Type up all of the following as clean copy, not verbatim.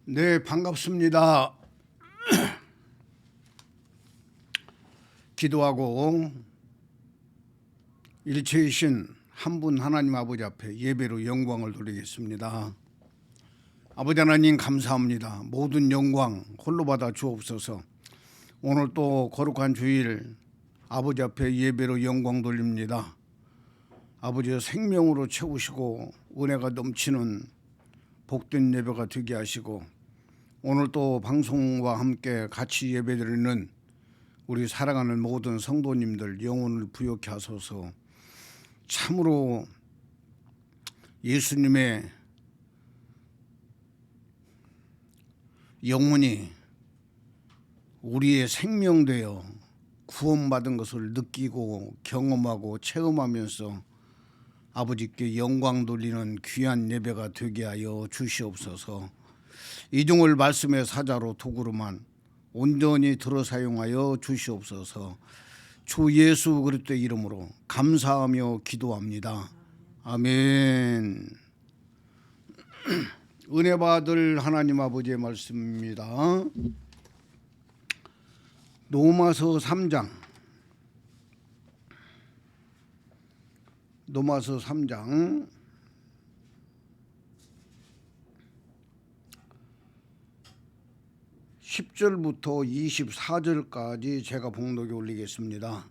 네, 반갑습니다. 기도하고 일체이신 한 분 하나님 아버지 앞에 예배로 영광을 돌리겠습니다. 아버지 하나님 감사합니다. 모든 영광 홀로 받아 주옵소서. 오늘 또 거룩한 주일 아버지 앞에 예배로 영광 돌립니다. 아버지의 생명으로 채우시고 은혜가 넘치는 복된 예배가 되게 하시고 오늘 또 방송과 함께 같이 예배드리는 우리 사랑하는 모든 성도님들 영혼을 부욕케 하소서. 참으로 예수님의 영혼이 우리의 생명되어 구원받은 것을 느끼고 경험하고 체험하면서 아버지께 영광 돌리는 귀한 예배가 되게 하여 주시옵소서. 이중을 말씀의 사자로 도구로만 온전히 들어 사용하여 주시옵소서. 주 예수 그리스도의 이름으로 감사하며 기도합니다. 아멘. 은혜 받을 하나님 아버지의 말씀입니다. 로마서 3장 10절부터 24절까지 제가 봉독에 올리겠습니다.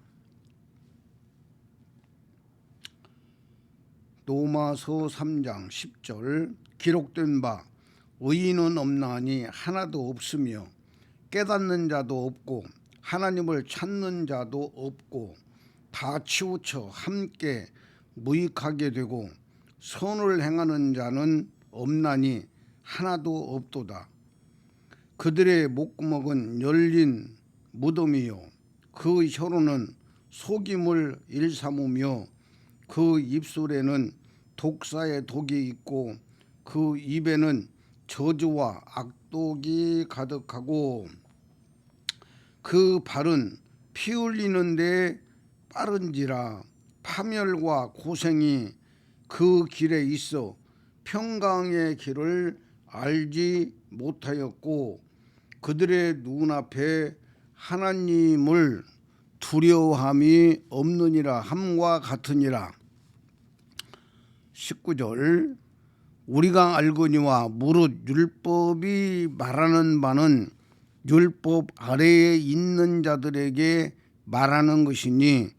로마서 3장 10절 기록된 바 의인은 없나니 하나도 없으며 깨닫는 자도 없고 하나님을 찾는 자도 없고 다 치우쳐 함께 무익하게 되고 선을 행하는 자는 없나니 하나도 없도다. 그들의 목구멍은 열린 무덤이요 그 혀로는 속임을 일삼으며 그 입술에는 독사의 독이 있고 그 입에는 저주와 악독이 가득하고 그 발은 피 흘리는 데 빠른지라 파멸과 고생이 그 길에 있어 평강의 길을 알지 못하였고 그들의 눈앞에 하나님을 두려워함이 없느니라 함과 같으니라. 19절 우리가 알거니와 무릇 율법이 말하는 바는 율법 아래에 있는 자들에게 말하는 것이니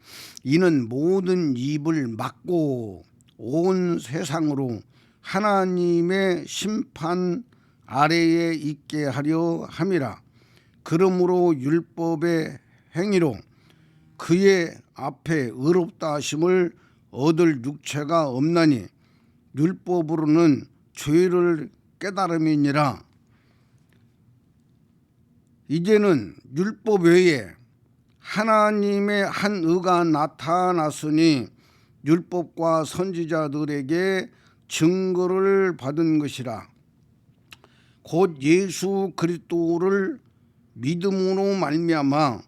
이는 모든 입을 막고 온 세상으로 하나님의 심판 아래에 있게 하려 함이라. 그러므로 율법의 행위로 그의 앞에 의롭다 하심을 얻을 육체가 없나니 율법으로는 죄를 깨달음이니라. 이제는 율법 외에 하나님의 한 의가 나타났으니 율법과 선지자들에게 증거를 받은 것이라. 곧 예수 그리스도를 믿음으로 말미암아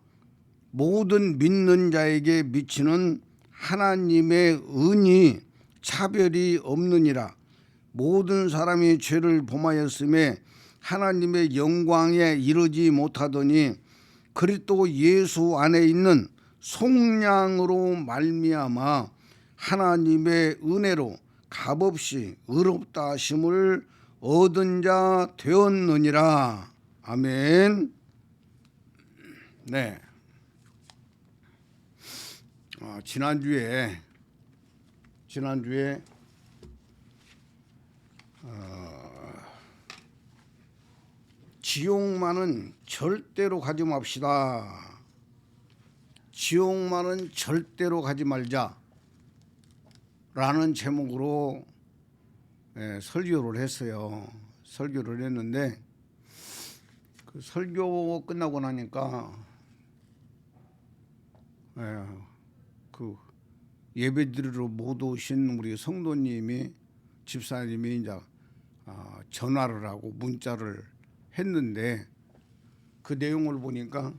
모든 믿는 자에게 미치는 하나님의 은이 차별이 없느니라. 모든 사람이 죄를 범하였음에 하나님의 영광에 이르지 못하더니 그리스도 예수 안에 있는 속량으로 말미암아 하나님의 은혜로 값없이 의롭다 하심을 얻은 자 되었느니라. 아멘. 네. 지난주에 지옥만은 절대로 가지 맙시다. 지옥만은 절대로 가지 말자 라는 제목으로 설교를 했어요. 설교를 했는데 그 설교 끝나고 나니까 그 예배드리러 못 오신 우리 성도님이 집사님이 이제 전화를 하고 문자를 했는데 그 내용을 보니까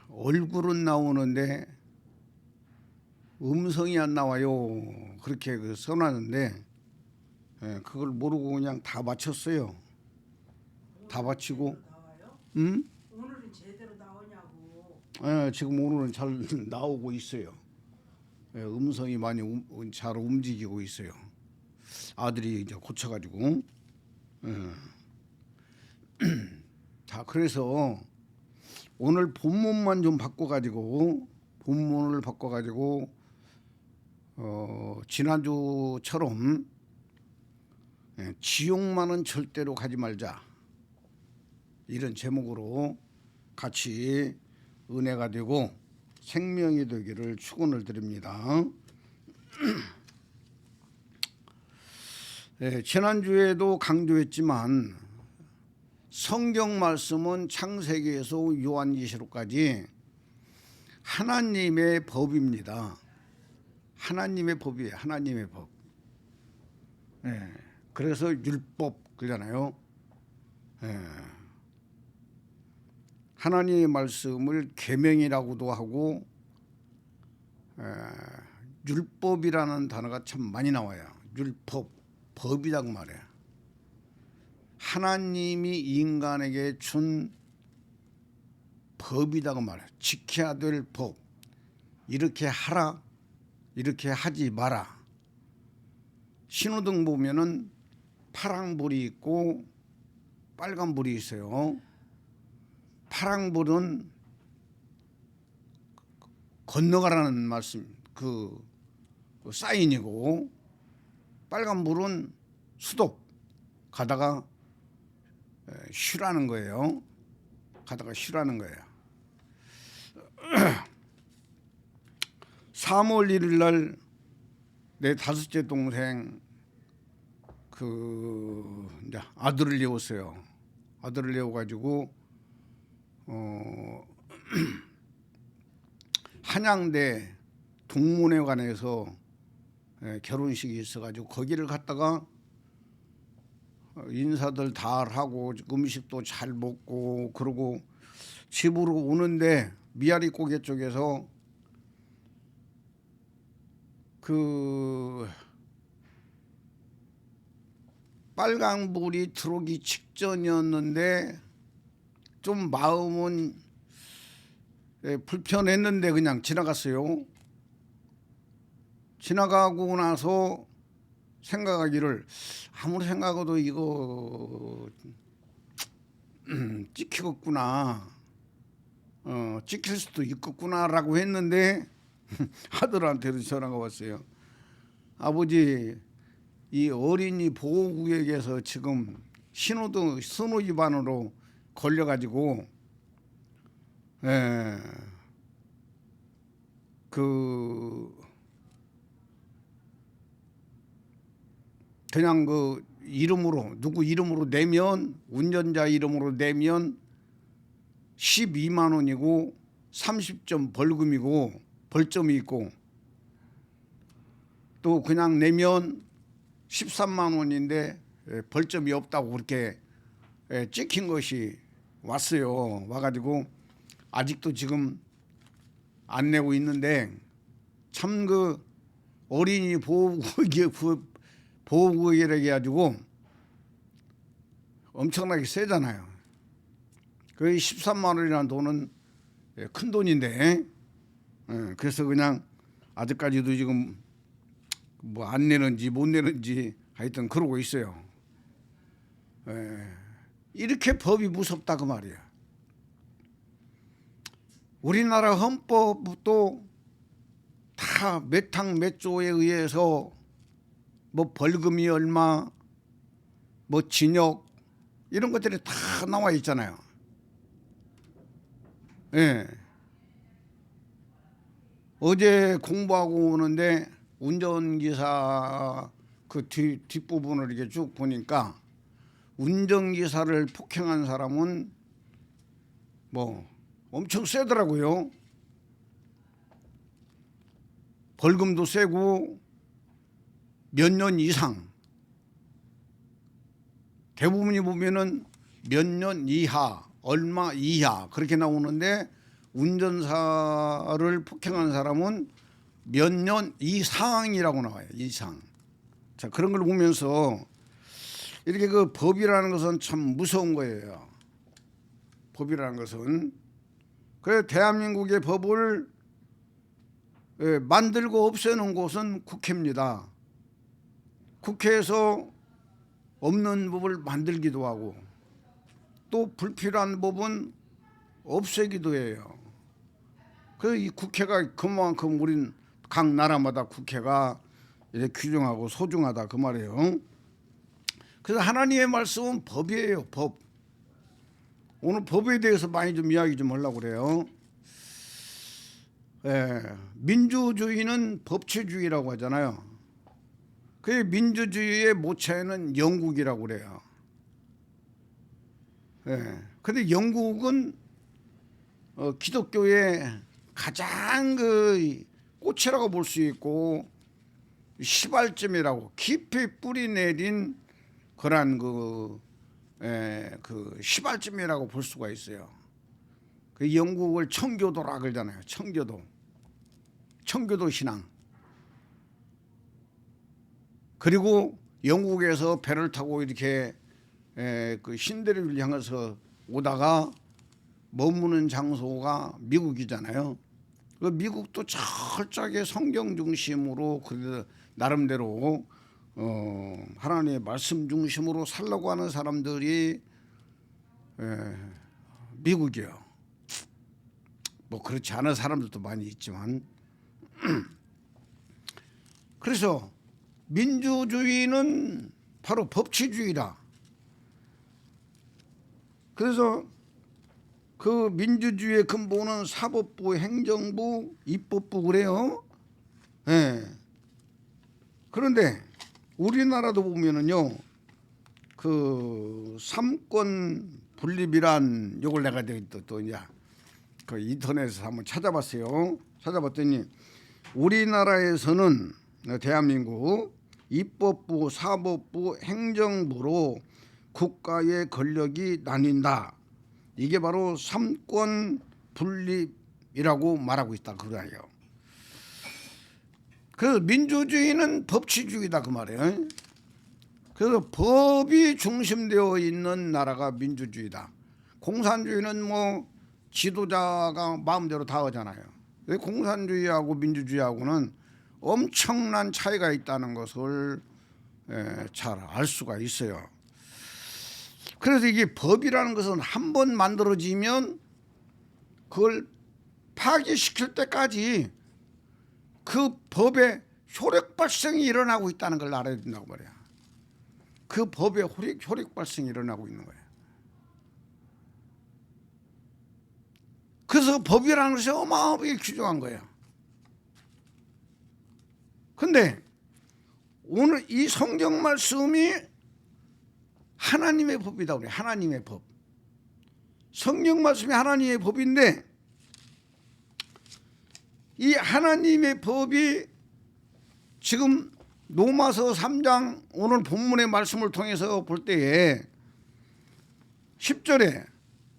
얼굴은 나오는데 음성이 안 나와요. 그렇게 써놨는데 예, 그걸 모르고 그냥 다 맞췄어요. 다 맞히고. 나와요? 음? 오늘은 제대로 나오냐고. 예, 지금 오늘은 잘 나오고 있어요. 예, 음성이 많이 잘 움직이고 있어요. 아들이 이제 고쳐가지고. 예. 자, 그래서 오늘 본문만 좀 바꿔가지고 지난주처럼 지옥만은 절대로 가지 말자 이런 제목으로 같이 은혜가 되고 생명이 되기를 축원을 드립니다. 지난주에도 강조했지만 성경 말씀은 창세기에서 요한계시록까지 하나님의 법입니다. 하나님의 법이에요. 하나님의 법. 그래서 율법 그러잖아요. 하나님의 말씀을 계명이라고도 하고 율법이라는 단어가 참 많이 나와요. 율법, 법이라고 말해요. 하나님이 인간에게 준 법이라고 말해요. 지켜야 될 법. 이렇게 하라, 이렇게 하지 마라. 신호등 보면은 파랑불이 있고 빨간불이 있어요. 파랑불은 건너가라는 말씀, 그 사인이고, 빨간불은 스톱, 가다가 쉬라는 거예요. 가다가 쉬라는 거예요. 3월 1일 날 내 다섯째 동생 이제 아들을 내었어요. 아들을 내어가지고 한양대 동문회관에서 결혼식이 있어가지고 거기를 갔다가 인사들 다 하고 음식도 잘 먹고 그러고 집으로 오는데 미아리 고개 쪽에서 그 빨강불이 들어오기 직전이었는데 좀 마음은 불편했는데 그냥 지나갔어요. 지나가고 나서 생각하기를 아무리 생각해도 이거 찍히겠구나, 찍힐 수도 있겠구나라고 했는데 아들한테도 전화가 왔어요. 아버지, 이 어린이 보호구역에서 지금 신호등 신호 위반으로 걸려가지고 그냥 그 이름으로 누구 이름으로 내면 운전자 이름으로 내면 12만 원이고 30점 벌금이고 벌점이 있고 또 그냥 내면 13만 원인데 벌점이 없다고 그렇게 찍힌 것이 왔어요. 와가지고 아직도 지금 안 내고 있는데 참 그 어린이 보호구역이라 해가지고 엄청나게 세잖아요. 그 13만 원이라는 돈은 큰 돈인데 그래서 그냥 아직까지도 지금 뭐 안 내는지 못 내는지 하여튼 그러고 있어요. 이렇게 법이 무섭다 그 말이야. 우리나라 헌법도 다 몇 항 몇 조에 의해서 뭐 벌금이 얼마, 뭐 징역 이런 것들이 다 나와 있잖아요. 어제 공부하고 오는데 운전기사 그 뒷부분을 이렇게 쭉 보니까 운전기사를 폭행한 사람은 뭐 엄청 세더라고요. 벌금도 세고 몇 년 이상, 대부분이 보면은 몇 년 이하, 얼마 이하 그렇게 나오는데 운전사를 폭행한 사람은 몇 년 이상이라고 나와요. 이상. 자, 그런 걸 보면서 이렇게 그 법이라는 것은 참 무서운 거예요. 법이라는 것은. 그래서 대한민국의 법을 만들고 없애는 곳은 국회입니다. 국회에서 없는 법을 만들기도 하고 또 불필요한 법은 없애기도 해요. 그래서 이 국회가 그만큼 우린 각 나라마다 국회가 이렇게 규정하고 소중하다 그 말이에요. 그래서 하나님의 말씀은 법이에요. 법. 오늘 법에 대해서 많이 좀 이야기 좀 하려고 그래요. 민주주의는 법치주의라고 하잖아요. 그 민주주의의 모체는 영국이라고 그래요. 근데 영국은 기독교의 가장 그 꽃이라고 볼 수 있고 시발점이라고 깊이 뿌리 내린 그런 그 시발점이라고 볼 수가 있어요. 그 영국을 청교도라 그러잖아요. 청교도 신앙. 그리고 영국에서 배를 타고 이렇게 그 신대륙을 향해서 오다가 머무는 장소가 미국이잖아요. 그 미국도 철저하게 성경 중심으로 그 나름대로 하나님의 말씀 중심으로 살려고 하는 사람들이 미국이에요. 뭐 그렇지 않은 사람들도 많이 있지만 그래서 민주주의는 바로 법치주의다. 그래서 그 민주주의의 근본은 사법부, 행정부, 입법부 그래요. 그런데 우리나라도 보면은요, 그 삼권 분립이란 요걸 내가 또 이제 그 인터넷에서 한번 찾아봤어요. 찾아봤더니 우리나라에서는 대한민국 입법부, 사법부, 행정부로 국가의 권력이 나뉜다. 이게 바로 삼권 분립이라고 말하고 있다 그거예요. 그래서 민주주의는 법치주의다 그 말이에요. 그래서 법이 중심되어 있는 나라가 민주주의다. 공산주의는 뭐 지도자가 마음대로 다 하잖아요. 공산주의하고 민주주의하고는 엄청난 차이가 있다는 것을 잘 알 수가 있어요. 그래서 이게 법이라는 것은 한 번 만들어지면 그걸 파기시킬 때까지 그 법의 효력 발생이 일어나고 있다는 걸 알아야 된다고 말이야. 그 법의 효력 발생이 일어나고 있는 거예요. 그래서 법이라는 것이 어마어마하게 규정한 거예요. 근데 오늘 이 성경 말씀이 하나님의 법이다 그래. 하나님의 법. 성경 말씀이 하나님의 법인데 이 하나님의 법이 지금 로마서 3장 오늘 본문의 말씀을 통해서 볼 때에 10절에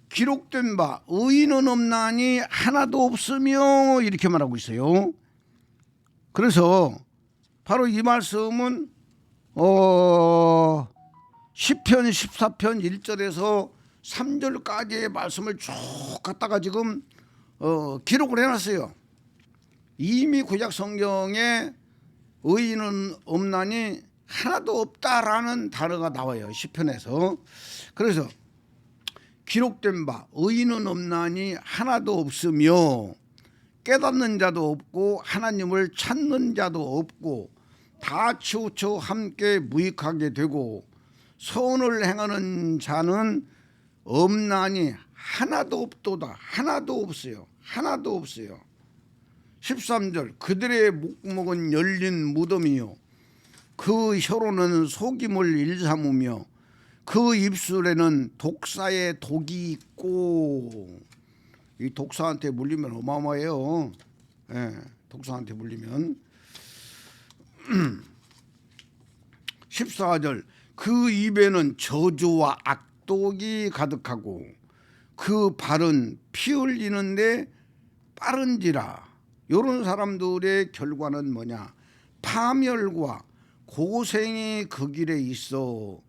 기록된 바 의인은 없나니 하나도 없으며 이렇게 말하고 있어요. 그래서 바로 이 말씀은 시편 14편 1절에서 3절까지의 말씀을 쭉 갖다가 지금 기록을 해놨어요. 이미 구약 성경에 의인은 없나니 하나도 없다라는 단어가 나와요. 시편에서. 그래서 기록된 바 의인은 없나니 하나도 없으며 깨닫는 자도 없고 하나님을 찾는 자도 없고 다 치우쳐 함께 무익하게 되고 선을 행하는 자는 없나니 하나도 없도다. 하나도 없어요. 하나도 없어요. 13절 그들의 목목은 열린 무덤이요 그 혀로는 속임을 일삼으며 그 입술에는 독사의 독이 있고 이 독사한테 물리면 어마어마해요. 독사한테 물리면 14절 그 입에는 저주와 악독이 가득하고 그 발은 피 흘리는데 빠른지라. 이런 사람들의 결과는 뭐냐? 파멸과 고생이 그 길에 있어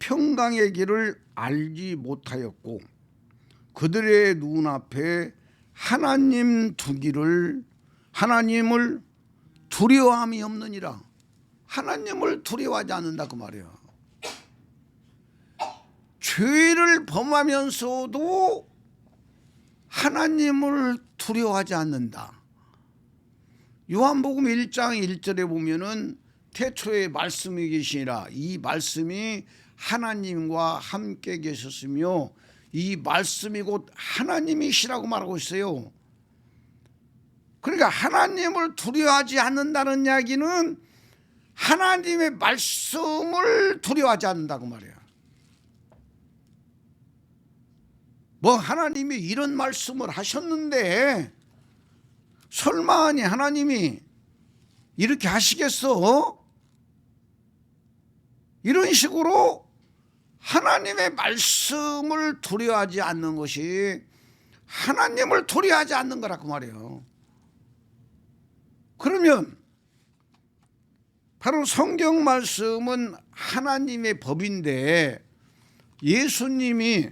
평강의 길을 알지 못하였고 그들의 눈앞에 하나님을 두려워함이 없느니라. 하나님을 두려워하지 않는다 그 말이야. 죄를 범하면서도 하나님을 두려워하지 않는다. 요한복음 1장 1절에 보면은 태초에 말씀이 계시니라. 이 말씀이 하나님과 함께 계셨으며 이 말씀이 곧 하나님이시라고 말하고 있어요. 그러니까 하나님을 두려워하지 않는다는 이야기는 하나님의 말씀을 두려워하지 않는다고 말이야. 뭐 하나님이 이런 말씀을 하셨는데 설마하니 하나님이 이렇게 하시겠어? 이런 식으로 하나님의 말씀을 두려워하지 않는 것이 하나님을 두려워하지 않는 거라고 말이에요. 그러면 바로 성경 말씀은 하나님의 법인데 예수님이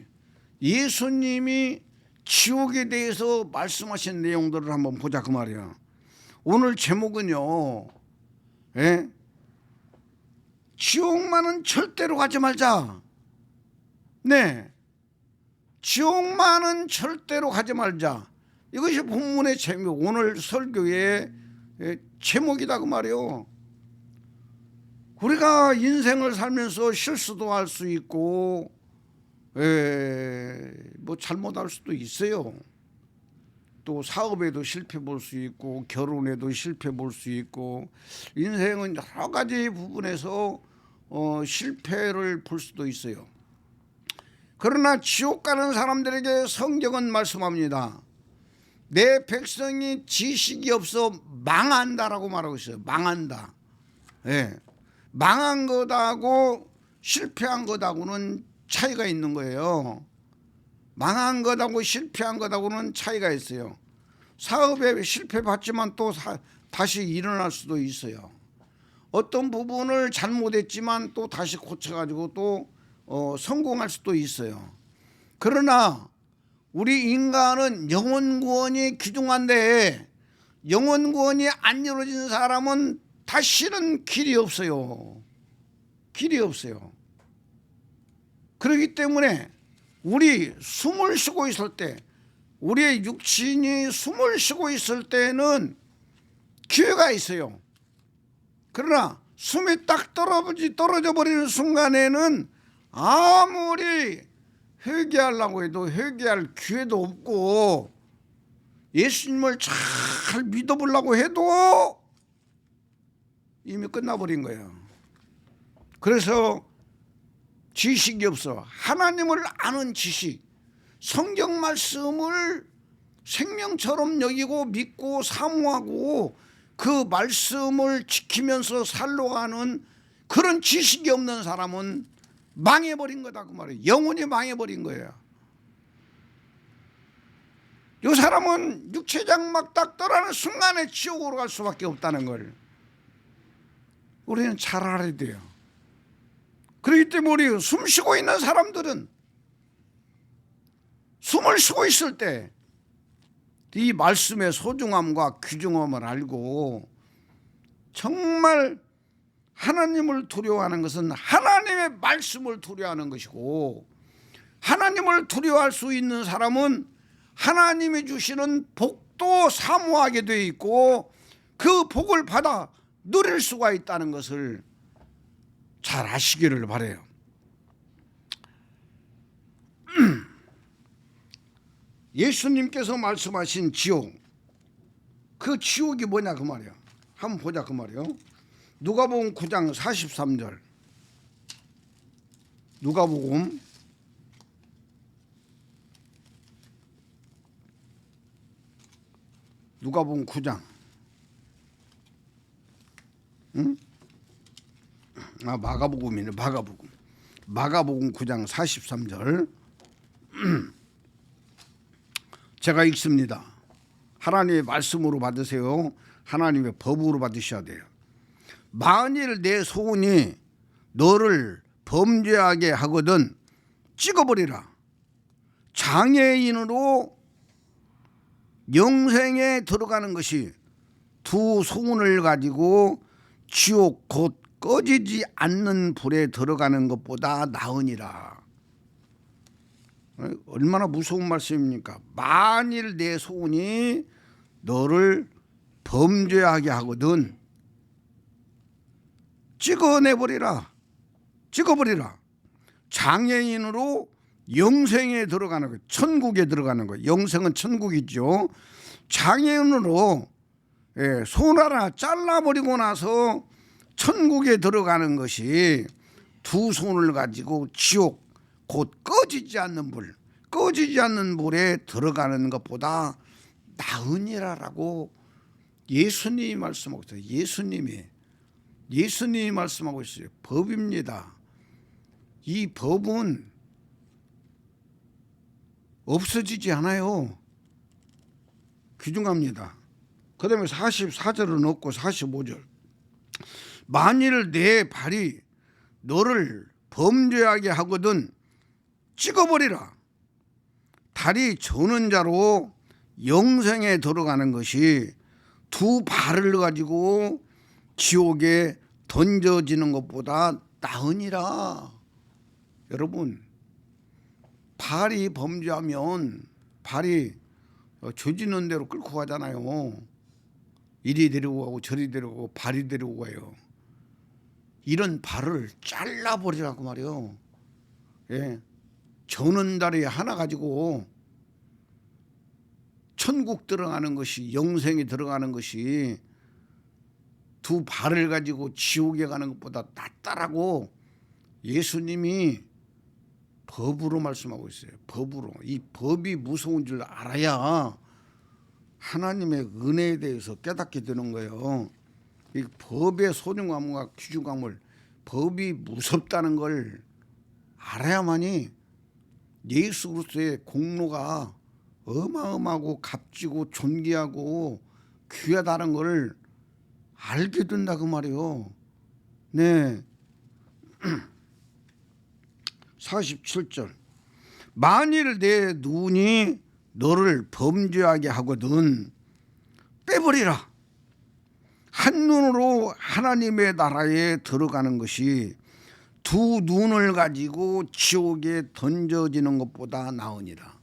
지옥에 대해서 말씀하신 내용들을 한번 보자 그 말이야. 오늘 제목은요, 지옥만은 절대로 가지 말자. 네, 지옥만은 절대로 가지 말자. 이것이 본문의 제목, 오늘 설교의 제목이다 그 말이에요. 우리가 인생을 살면서 실수도 할 수 있고 뭐 잘못할 수도 있어요. 또 사업에도 실패 볼 수 있고 결혼에도 실패 볼 수 있고 인생은 여러 가지 부분에서 실패를 볼 수도 있어요. 그러나 지옥 가는 사람들에게 성경은 말씀합니다. 내 백성이 지식이 없어 망한다라고 말하고 있어요. 망한다. 망한 것하고 실패한 것하고는 차이가 있는 거예요. 망한 것하고 실패한 것하고는 차이가 있어요. 사업에 실패 봤지만 또 다시 일어날 수도 있어요. 어떤 부분을 잘못했지만 또 다시 고쳐가지고 또 성공할 수도 있어요. 그러나 우리 인간은 영혼 구원이 귀중한데 영혼 구원이 안 이루어진 사람은 다시는 길이 없어요. 길이 없어요. 그렇기 때문에 우리 숨을 쉬고 있을 때, 우리의 육신이 숨을 쉬고 있을 때는 기회가 있어요. 그러나 숨이 딱 떨어져 버리는 순간에는 아무리 회개하려고 해도 회개할 기회도 없고 예수님을 잘 믿어보려고 해도 이미 끝나버린 거예요. 그래서 지식이 없어. 하나님을 아는 지식, 성경 말씀을 생명처럼 여기고 믿고 사모하고 그 말씀을 지키면서 살러가는 그런 지식이 없는 사람은 망해버린 거다 그 말이에요. 영혼이 망해버린 거예요. 이 사람은 육체장 막 딱 떠나는 순간에 지옥으로 갈 수밖에 없다는 걸 우리는 잘 알아야 돼요. 그렇기 때문에 우리 숨 쉬고 있는 사람들은 숨을 쉬고 있을 때 이 말씀의 소중함과 귀중함을 알고 정말 하나님을 두려워하는 것은 하나님의 말씀을 두려워하는 것이고, 하나님을 두려워할 수 있는 사람은 하나님이 주시는 복도 사모하게 되어 있고 그 복을 받아 누릴 수가 있다는 것을 잘 아시기를 바라요. 예수님께서 말씀하신 지옥, 그 지옥이 뭐냐 그 말이야. 한번 보자 그 말이요. 누가복음 9장 43절. 누가복음 9장. 응? 마가복음이네. 마가복음 9장 43절. 제가 읽습니다. 하나님의 말씀으로 받으세요. 하나님의 법으로 받으셔야 돼요. 만일 내 소원이 너를 범죄하게 하거든 찍어버리라. 장애인으로 영생에 들어가는 것이 두 손을 가지고 지옥 곧 꺼지지 않는 불에 들어가는 것보다 나으니라. 얼마나 무서운 말씀입니까? 만일 내 손이 너를 범죄하게 하거든 찍어내버리라. 찍어버리라. 장애인으로 영생에 들어가는 거, 천국에 들어가는 거. 영생은 천국이죠. 장애인으로 손 하나 잘라버리고 나서 천국에 들어가는 것이 두 손을 가지고 지옥 곧 꺼지지 않는 불에 들어가는 것보다 나으니라라고 예수님이 말씀하고 있어요. 예수님이 말씀하고 있어요. 법입니다. 이 법은 없어지지 않아요. 귀중합니다. 그 다음에 44절은 없고 45절. 만일 내 발이 너를 범죄하게 하거든 찍어버리라. 다리 저는 자로 영생에 들어가는 것이 두 발을 가지고 지옥에 던져지는 것보다 나으니라. 여러분, 발이 범죄하면 발이 조지는 대로 끌고 가잖아요. 이리 데리고 가고 저리 데리고 가고 발이 데리고 가요. 이런 발을 잘라버리라고 말이요. 예. 저는 다리 하나 가지고 천국 들어가는 것이, 영생에 들어가는 것이 두 발을 가지고 지옥에 가는 것보다 낫다라고 예수님이 법으로 말씀하고 있어요. 법으로. 이 법이 무서운 줄 알아야 하나님의 은혜에 대해서 깨닫게 되는 거예요. 이 법의 소중함과 귀중함을, 법이 무섭다는 걸 알아야만이 예수 그리스도의 공로가 어마어마하고 값지고 존귀하고 귀하다는 걸 알게 된다 그 말이에요. 네. 47절. 만일 내 눈이 너를 범죄하게 하거든 빼버리라. 한눈으로 하나님의 나라에 들어가는 것이 두 눈을 가지고 지옥에 던져지는 것보다 나으니라.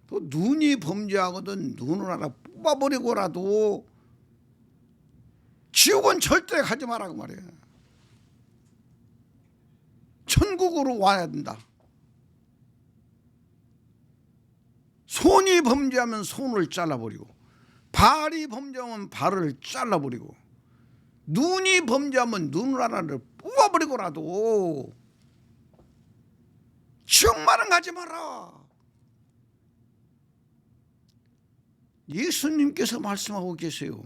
또 눈이 범죄하거든 눈을 하나 뽑아버리고라도 지옥은 절대 가지 말라고 말이에요. 천국으로 와야 된다. 손이 범죄하면 손을 잘라버리고, 발이 범죄하면 발을 잘라버리고, 눈이 범죄하면 눈을 하나를 뽑아버리고라도 지옥만은 가지 마라. 예수님께서 말씀하고 계세요.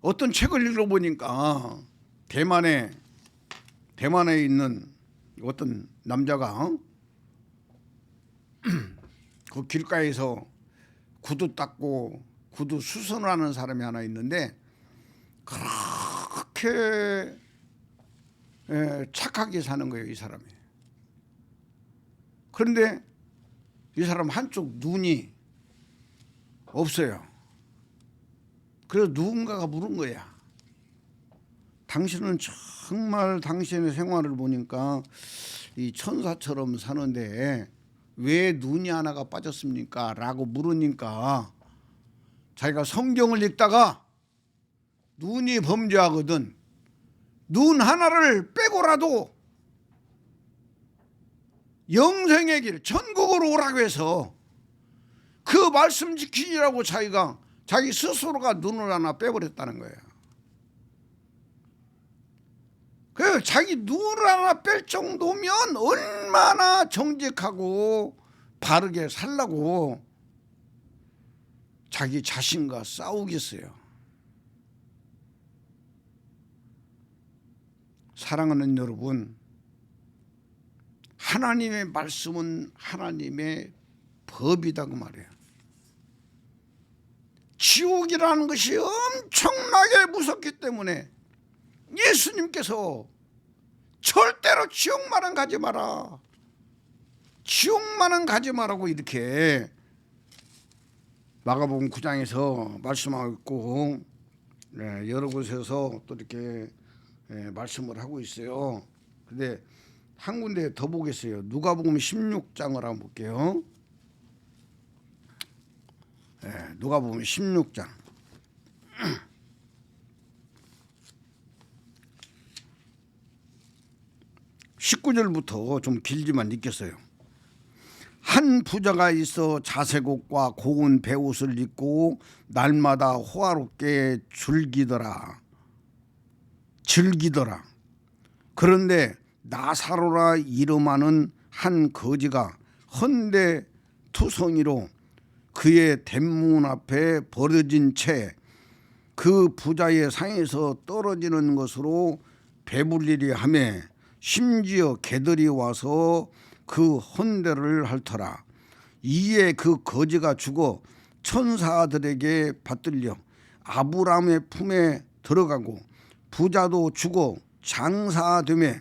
어떤 책을 읽어보니까 대만에 있는 어떤 남자가 그 길가에서 구두 닦고 구두 수선을 하는 사람이 하나 있는데 그렇게 착하게 사는 거예요, 이 사람이. 그런데 이 사람 한쪽 눈이 없어요. 그래서 누군가가 물은 거야. 당신은 정말 당신의 생활을 보니까 이 천사처럼 사는데 왜 눈이 하나가 빠졌습니까? 라고 물으니까 자기가 성경을 읽다가 눈이 범죄하거든 눈 하나를 빼고라도 영생의 길, 천국으로 오라고 해서 그 말씀 지키라고 자기 스스로가 눈을 하나 빼버렸다는 거예요. 그래서 자기 눈을 하나 뺄 정도면 얼마나 정직하고 바르게 살라고 자기 자신과 싸우겠어요. 사랑하는 여러분, 하나님의 말씀은 하나님의 법이다 그 말이에요. 지옥이라는 것이 엄청나게 무섭기 때문에 예수님께서 절대로 지옥만은 가지 마라, 지옥만은 가지 마라고 이렇게 마가복음 9장에서 말씀하고 있고, 여러 곳에서 또 이렇게 말씀을 하고 있어요. 근데 한 군데 더 보겠어요. 누가복음 16장을 한번 볼게요. 누가복음 16장 19절부터 좀 길지만 읽겠어요. 한 부자가 있어 자색 옷과 고운 베옷을 입고 날마다 호화롭게 즐기더라. 그런데 나사로라 이름하는 한 거지가 헌데 투성이로 그의 대문 앞에 버려진 채 그 부자의 상에서 떨어지는 것으로 배불리리 하며 심지어 개들이 와서 그 헌대를 핥더라. 이에 그 거지가 죽어 천사들에게 받들려 아브라함의 품에 들어가고 부자도 죽어 장사되매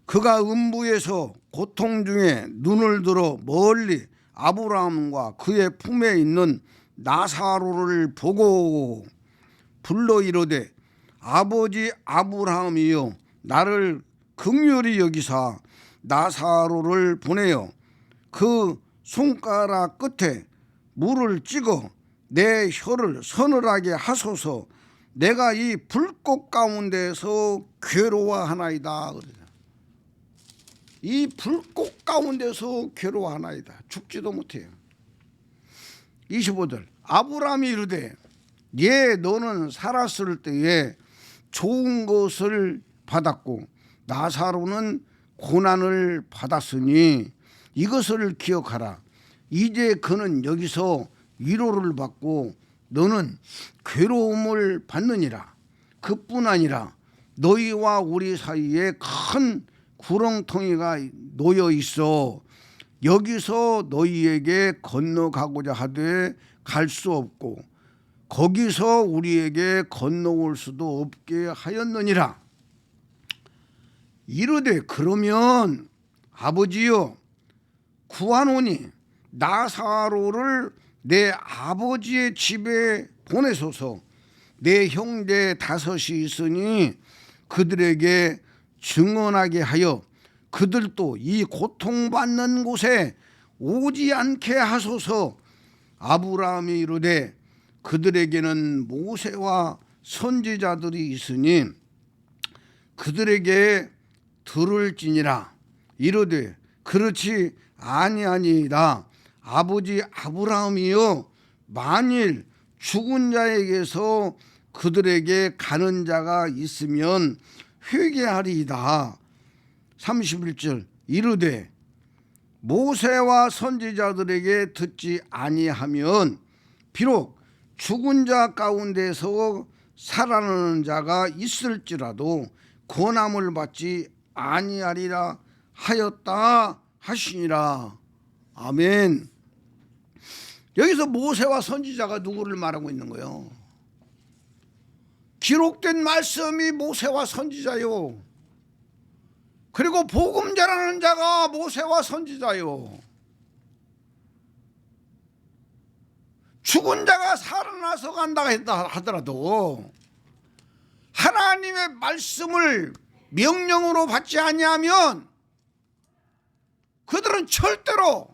그가 음부에서 고통 중에 눈을 들어 멀리 아브라함과 그의 품에 있는 나사로를 보고 불러 이르되 아버지 아브라함이여 나를 긍휼히 여기사 나사로를 보내어 그 손가락 끝에 물을 찍어 내 혀를 서늘하게 하소서. 내가 이 불꽃 가운데서 괴로워하나이다. 이 불꽃 가운데서 괴로워하나이다. 죽지도 못해요. 25절 아브라함이 이르되 예 너는 살았을 때에 좋은 것을 받았고 나사로는 고난을 받았으니 이것을 기억하라. 이제 그는 여기서 위로를 받고 너는 괴로움을 받느니라. 그뿐 아니라 너희와 우리 사이에 큰 구렁텅이가 놓여 있어 여기서 너희에게 건너가고자 하되 갈 수 없고 거기서 우리에게 건너올 수도 없게 하였느니라. 이르되 그러면 아버지여 구하노니 나사로를 내 아버지의 집에 보내소서. 내 형제 5이 있으니 그들에게 증언하게 하여 그들도 이 고통받는 곳에 오지 않게 하소서. 아브라함이 이르되 그들에게는 모세와 선지자들이 있으니 그들에게 들을지니라. 이르되 그렇지 아니하니이다. 아버지 아브라함이여 만일 죽은 자에게서 그들에게 가는 자가 있으면 회개하리이다. 31절 이르되 모세와 선지자들에게 듣지 아니하면 비록 죽은 자 가운데서 살아나는 자가 있을지라도 권함을 받지 아니하리라 하였다 하시니라. 아멘. 여기서 모세와 선지자가 누구를 말하고 있는 거예요? 기록된 말씀이 모세와 선지자요. 그리고 복음 전하는 자가 모세와 선지자요. 죽은 자가 살아나서 간다 하더라도 하나님의 말씀을 명령으로 받지 아니하면 그들은 절대로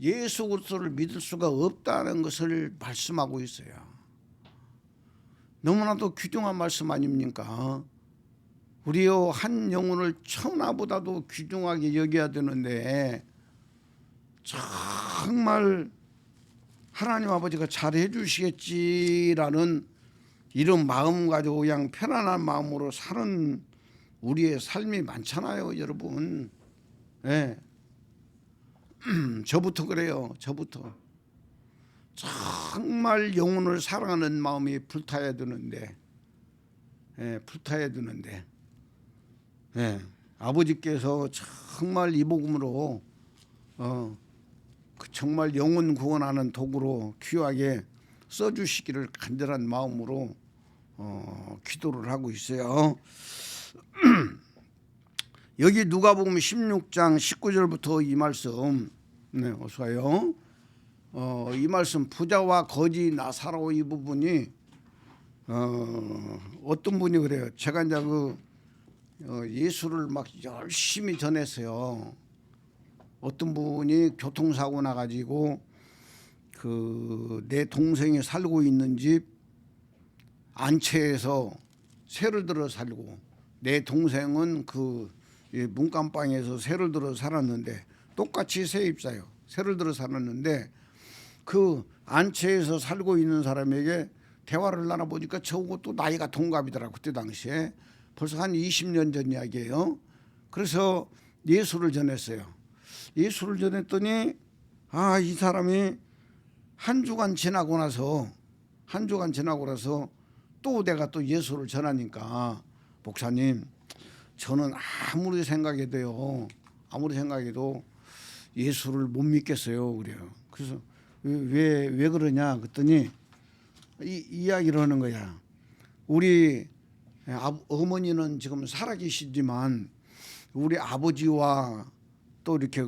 예수 그리스도를 믿을 수가 없다는 것을 말씀하고 있어요. 너무나도 귀중한 말씀 아닙니까? 우리요 한 영혼을 천하보다도 귀중하게 여겨야 되는데 정말 하나님 아버지가 잘해 주시겠지라는 이런 마음 가지고 그냥 편안한 마음으로 사는 우리의 삶이 많잖아요, 여러분. 네. 저부터 그래요. 저부터 정말 영혼을 사랑하는 마음이 불타야 되는데, 불타야 되는데, 아버지께서 정말 이 복음으로 정말 영혼 구원하는 도구로 귀하게 써주시기를 간절한 마음으로 기도를 하고 있어요. 여기 누가복음 16장 19절부터 이 말씀, 네, 어서 와요. 이 말씀 부자와 거지 나사로 이 부분이 어떤 분이 그래요. 제가 이제 예수를 막 열심히 전했어요. 어떤 분이 교통사고 나가지고 내 동생이 살고 있는 집 안채에서 새를 들어 살고, 내 동생은 문간방에서 새를 들어 살았는데, 똑같이 세입자요. 새를 들어 살았는데 그 안채에서 살고 있는 사람에게 대화를 나눠보니까 저것도 나이가 동갑이더라고. 그때 당시에 벌써 한 20년 전 이야기예요. 그래서 예수를 전했어요. 예수를 전했더니 이 사람이 한 주간 지나고 나서 또 내가 또 예수를 전하니까, 목사님, 저는 아무리 생각해도 예수를 못 믿겠어요. 그래요. 그래서 왜 그러냐 그랬더니 이 이야기를 하는 거야. 우리 어머니는 지금 살아계시지만 우리 아버지와 또 이렇게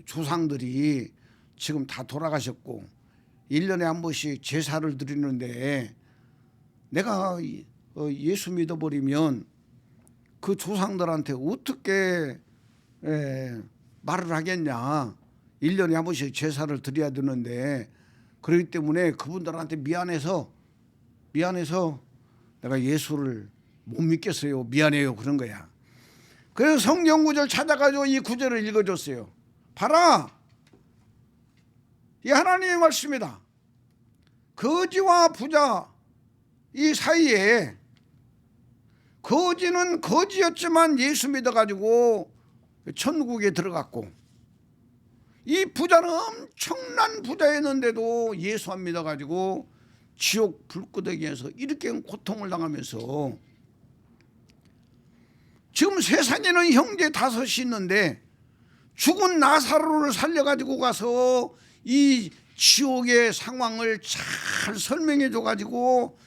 조상들이 지금 다 돌아가셨고 1년에 한 번씩 제사를 드리는데, 내가 예수 믿어버리면 그 조상들한테 어떻게 말을 하겠냐. 1년에 한 번씩 제사를 드려야 되는데, 그렇기 때문에 그분들한테 미안해서 내가 예수를 못 믿겠어요. 미안해요. 그런 거야. 그래서 성경 구절 찾아가지고 이 구절을 읽어줬어요. 봐라, 이 하나님의 말씀이다. 거지와 부자 이 사이에, 거지는 거지였지만 예수 믿어가지고 천국에 들어갔고, 이 부자는 엄청난 부자였는데도 예수 안 믿어가지고 지옥 불구덩이에서 이렇게 고통을 당하면서, 지금 세상에는 형제 5이 있는데 죽은 나사로를 살려가지고 가서 이 지옥의 상황을 잘 설명해 줘가지고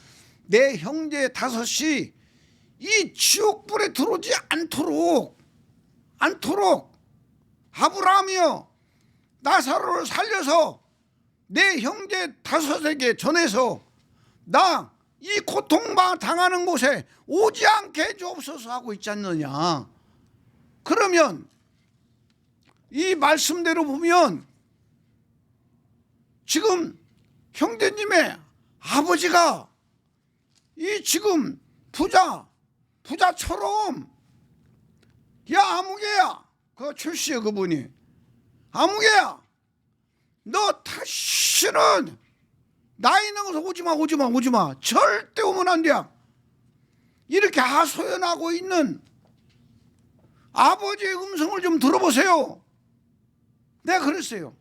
내 형제 5이 이 지옥불에 들어오지 않도록 아브라함이여, 나사로를 살려서 내 형제 5에게 전해서 나 이 고통당하는 곳에 오지 않게 해주옵소서 하고 있지 않느냐. 그러면 이 말씀대로 보면 지금 형제님의 아버지가 이 지금 부자처럼, 야 아무개야, 그 출시야 그분이, 아무개야 너 다시는 나이 있는 곳에 오지마, 절대 오면 안 돼. 이렇게 하소연하고 있는 아버지의 음성을 좀 들어보세요. 내가 그랬어요.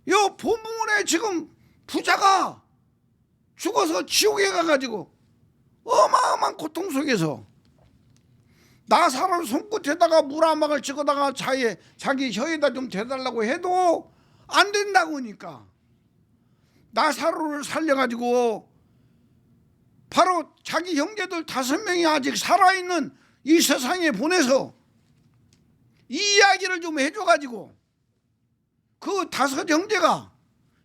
요 본문에 지금 부자가 죽어서 지옥에 가가지고 어마어마한 고통 속에서 나사로를 손끝에다가 물 한 방울 찍어다가 자기 혀에다 좀 대달라고 해도 안 된다고 하니까 나사로를 살려가지고 바로 자기 형제들 5명이 아직 살아있는 이 세상에 보내서 이 이야기를 좀 해줘가지고 그 5 형제가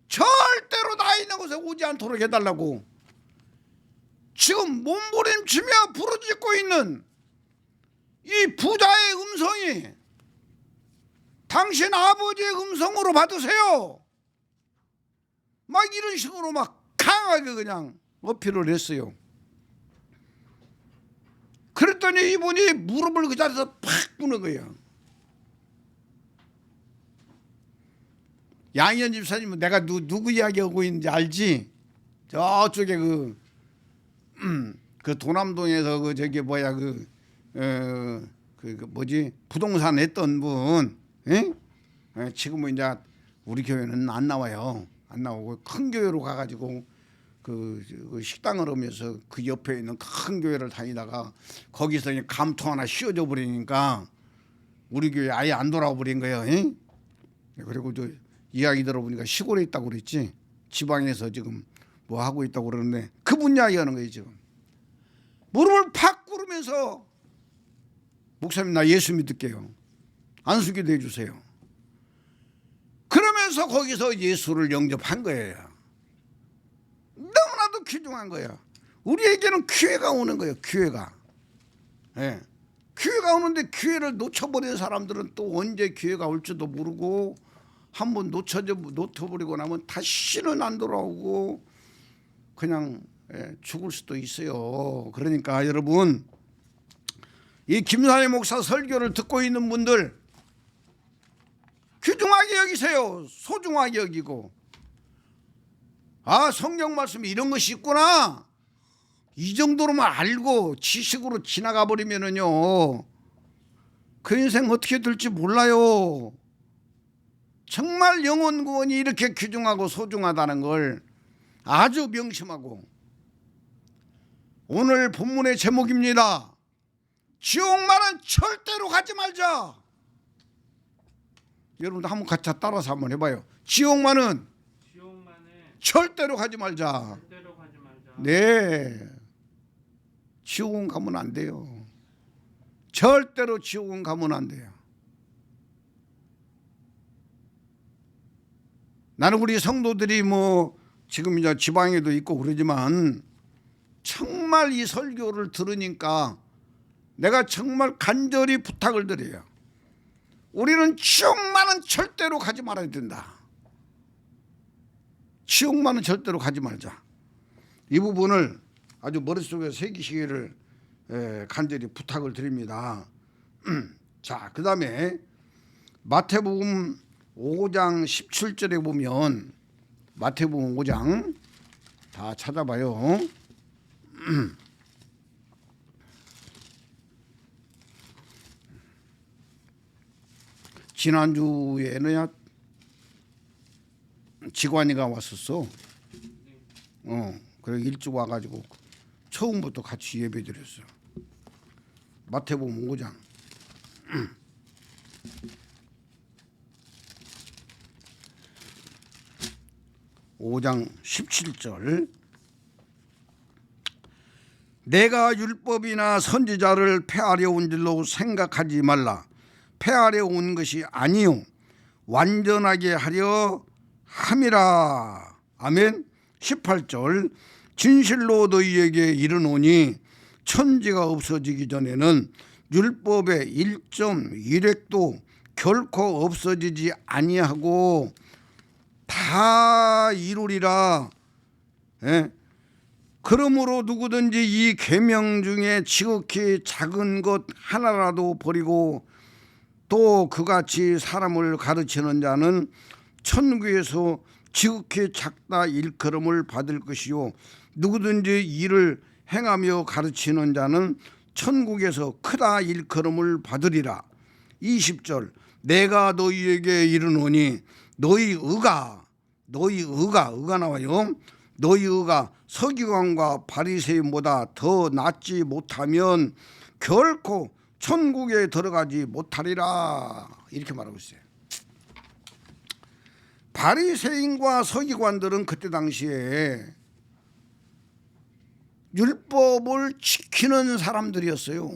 절대로 나 있는 곳에 오지 않도록 해달라고 지금 몸부림치며 부르짖고 있는 이 부자의 음성이 당신 아버지의 음성으로 받으세요. 막 이런 식으로 막 강하게 그냥 어필을 했어요. 그랬더니 이분이 무릎을 그 자리에서 팍 꿇는 거예요. 양현 집사님은 내가 누구 이야기하고 있는지 알지? 저쪽에 그 도남동에서 뭐지 부동산 했던 분, 지금은 이제 우리 교회는 안 나와요. 안 나오고 큰 교회로 가가지고 그 식당을 하면서 그 옆에 있는 큰 교회를 다니다가 거기서 감토 하나 씌워져 버리니까 우리 교회 아예 안 돌아와 버린 거예요. 그리고 저 이야기 들어보니까 시골에 있다고 그랬지. 지방에서 지금 뭐 하고 있다고 그러는데 그분 이야기하는 거예요 지금. 무릎을 팍 꿇으면서 목사님 나 예수 믿을게요. 안수기도 해주세요. 그러면서 거기서 예수를 영접한 거예요. 너무나도 귀중한 거예요. 우리에게는 기회가 오는 거예요. 기회가. 예. 기회가 오는데 기회를 놓쳐버린 사람들은 또 언제 기회가 올지도 모르고 한번 놓쳐버리고 나면 다시는 안 돌아오고 그냥 죽을 수도 있어요. 그러니까 여러분 이 김사회 목사 설교를 듣고 있는 분들 귀중하게 여기세요. 소중하게 여기고 아 성경 말씀에 이런 것이 있구나 이 정도로만 알고 지식으로 지나가 버리면은요 그 인생 어떻게 될지 몰라요. 정말 영혼 구원이 이렇게 귀중하고 소중하다는 걸 아주 명심하고 오늘 본문의 제목입니다. 지옥만은 절대로 가지 말자. 여러분도 한번 같이 따라서 한번 해봐요. 지옥만은 절대로 가지 말자. 네, 지옥은 가면 안 돼요. 절대로 지옥은 가면 안 돼요. 나는 우리 성도들이 뭐 지금 이제 지방에도 있고 그러지만 정말 이 설교를 들으니까 내가 정말 간절히 부탁을 드려요. 우리는 지옥만은 절대로 가지 말아야 된다. 지옥만은 절대로 가지 말자. 이 부분을 아주 머릿속에 새기시기를 간절히 부탁을 드립니다. 자, 그 다음에 마태복음 5장 17절에 보면 마태복음 5장 다 찾아봐요. 지난주에는 직관이가 왔었어. 그래 일찍 와가지고 처음부터 같이 예배 드렸어. 마태복음 5장 5장 17절 내가 율법이나 선지자를 폐하려 온 줄로 생각하지 말라. 폐하려 온 것이 아니요 완전하게 하려 함이라. 아멘. 18절 진실로 너희에게 이르노니 천지가 없어지기 전에는 율법의 1.1획도 결코 없어지지 아니하고 다 이루리라. 예? 그러므로 누구든지 이 계명 중에 지극히 작은 것 하나라도 버리고 또 그같이 사람을 가르치는 자는 천국에서 지극히 작다 일컬음을 받을 것이요 누구든지 이를 행하며 가르치는 자는 천국에서 크다 일컬음을 받으리라. 20절 내가 너희에게 이르노니 너희 의가 나와요. 너희 의가 서기관과 바리새인보다 더 낫지 못하면 결코 천국에 들어가지 못하리라. 이렇게 말하고 있어요. 바리새인과 서기관들은 그때 당시에 율법을 지키는 사람들이었어요.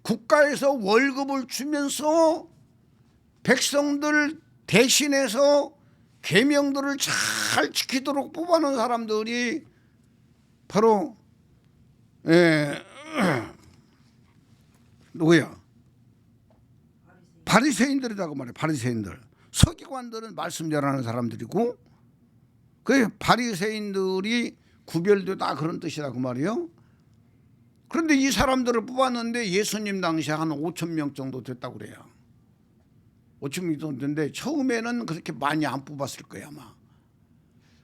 국가에서 월급을 주면서 백성들 대신해서 계명들을 잘 지키도록 뽑아놓은 사람들이 바로 누구야? 바리새인들이라고 말해. 바리새인들. 서기관들은 말씀 전하는 사람들이고 그 바리새인들이 구별되다 그런 뜻이라고 말이에요. 그런데 이 사람들을 뽑았는데 예수님 당시에 한 5천 명 정도 됐다고 그래요. 5천 명 정도 됐는데 처음에는 그렇게 많이 안 뽑았을 거예요 아마.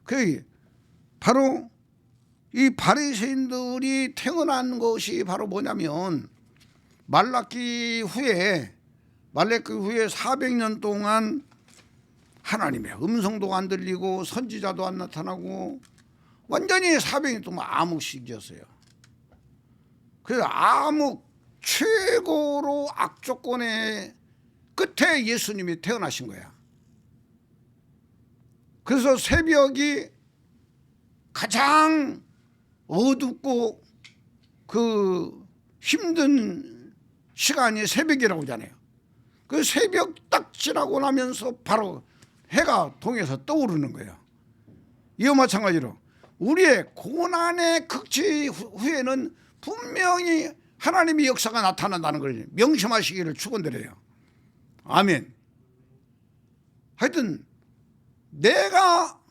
그 바로 이 바리새인들이 태어난 것이 바로 뭐냐면 말라기 후에 400년 동안 하나님의 음성도 안 들리고 선지자도 안 나타나고 완전히 400년 동안 암흑시기였어요. 그래서 암흑 최고로 악조건의 끝에 예수님이 태어나신 거야. 그래서 새벽이 가장 어둡고 그 힘든 시간이 새벽이라고 하잖아요. 그 새벽 딱 지나고 나면서 바로 해가 동에서 떠오르는 거예요. 이와 마찬가지로 우리의 고난의 극치 후에는 분명히 하나님의 역사가 나타난다는 걸 명심하시기를 축원드려요. 아멘. 하여튼 내가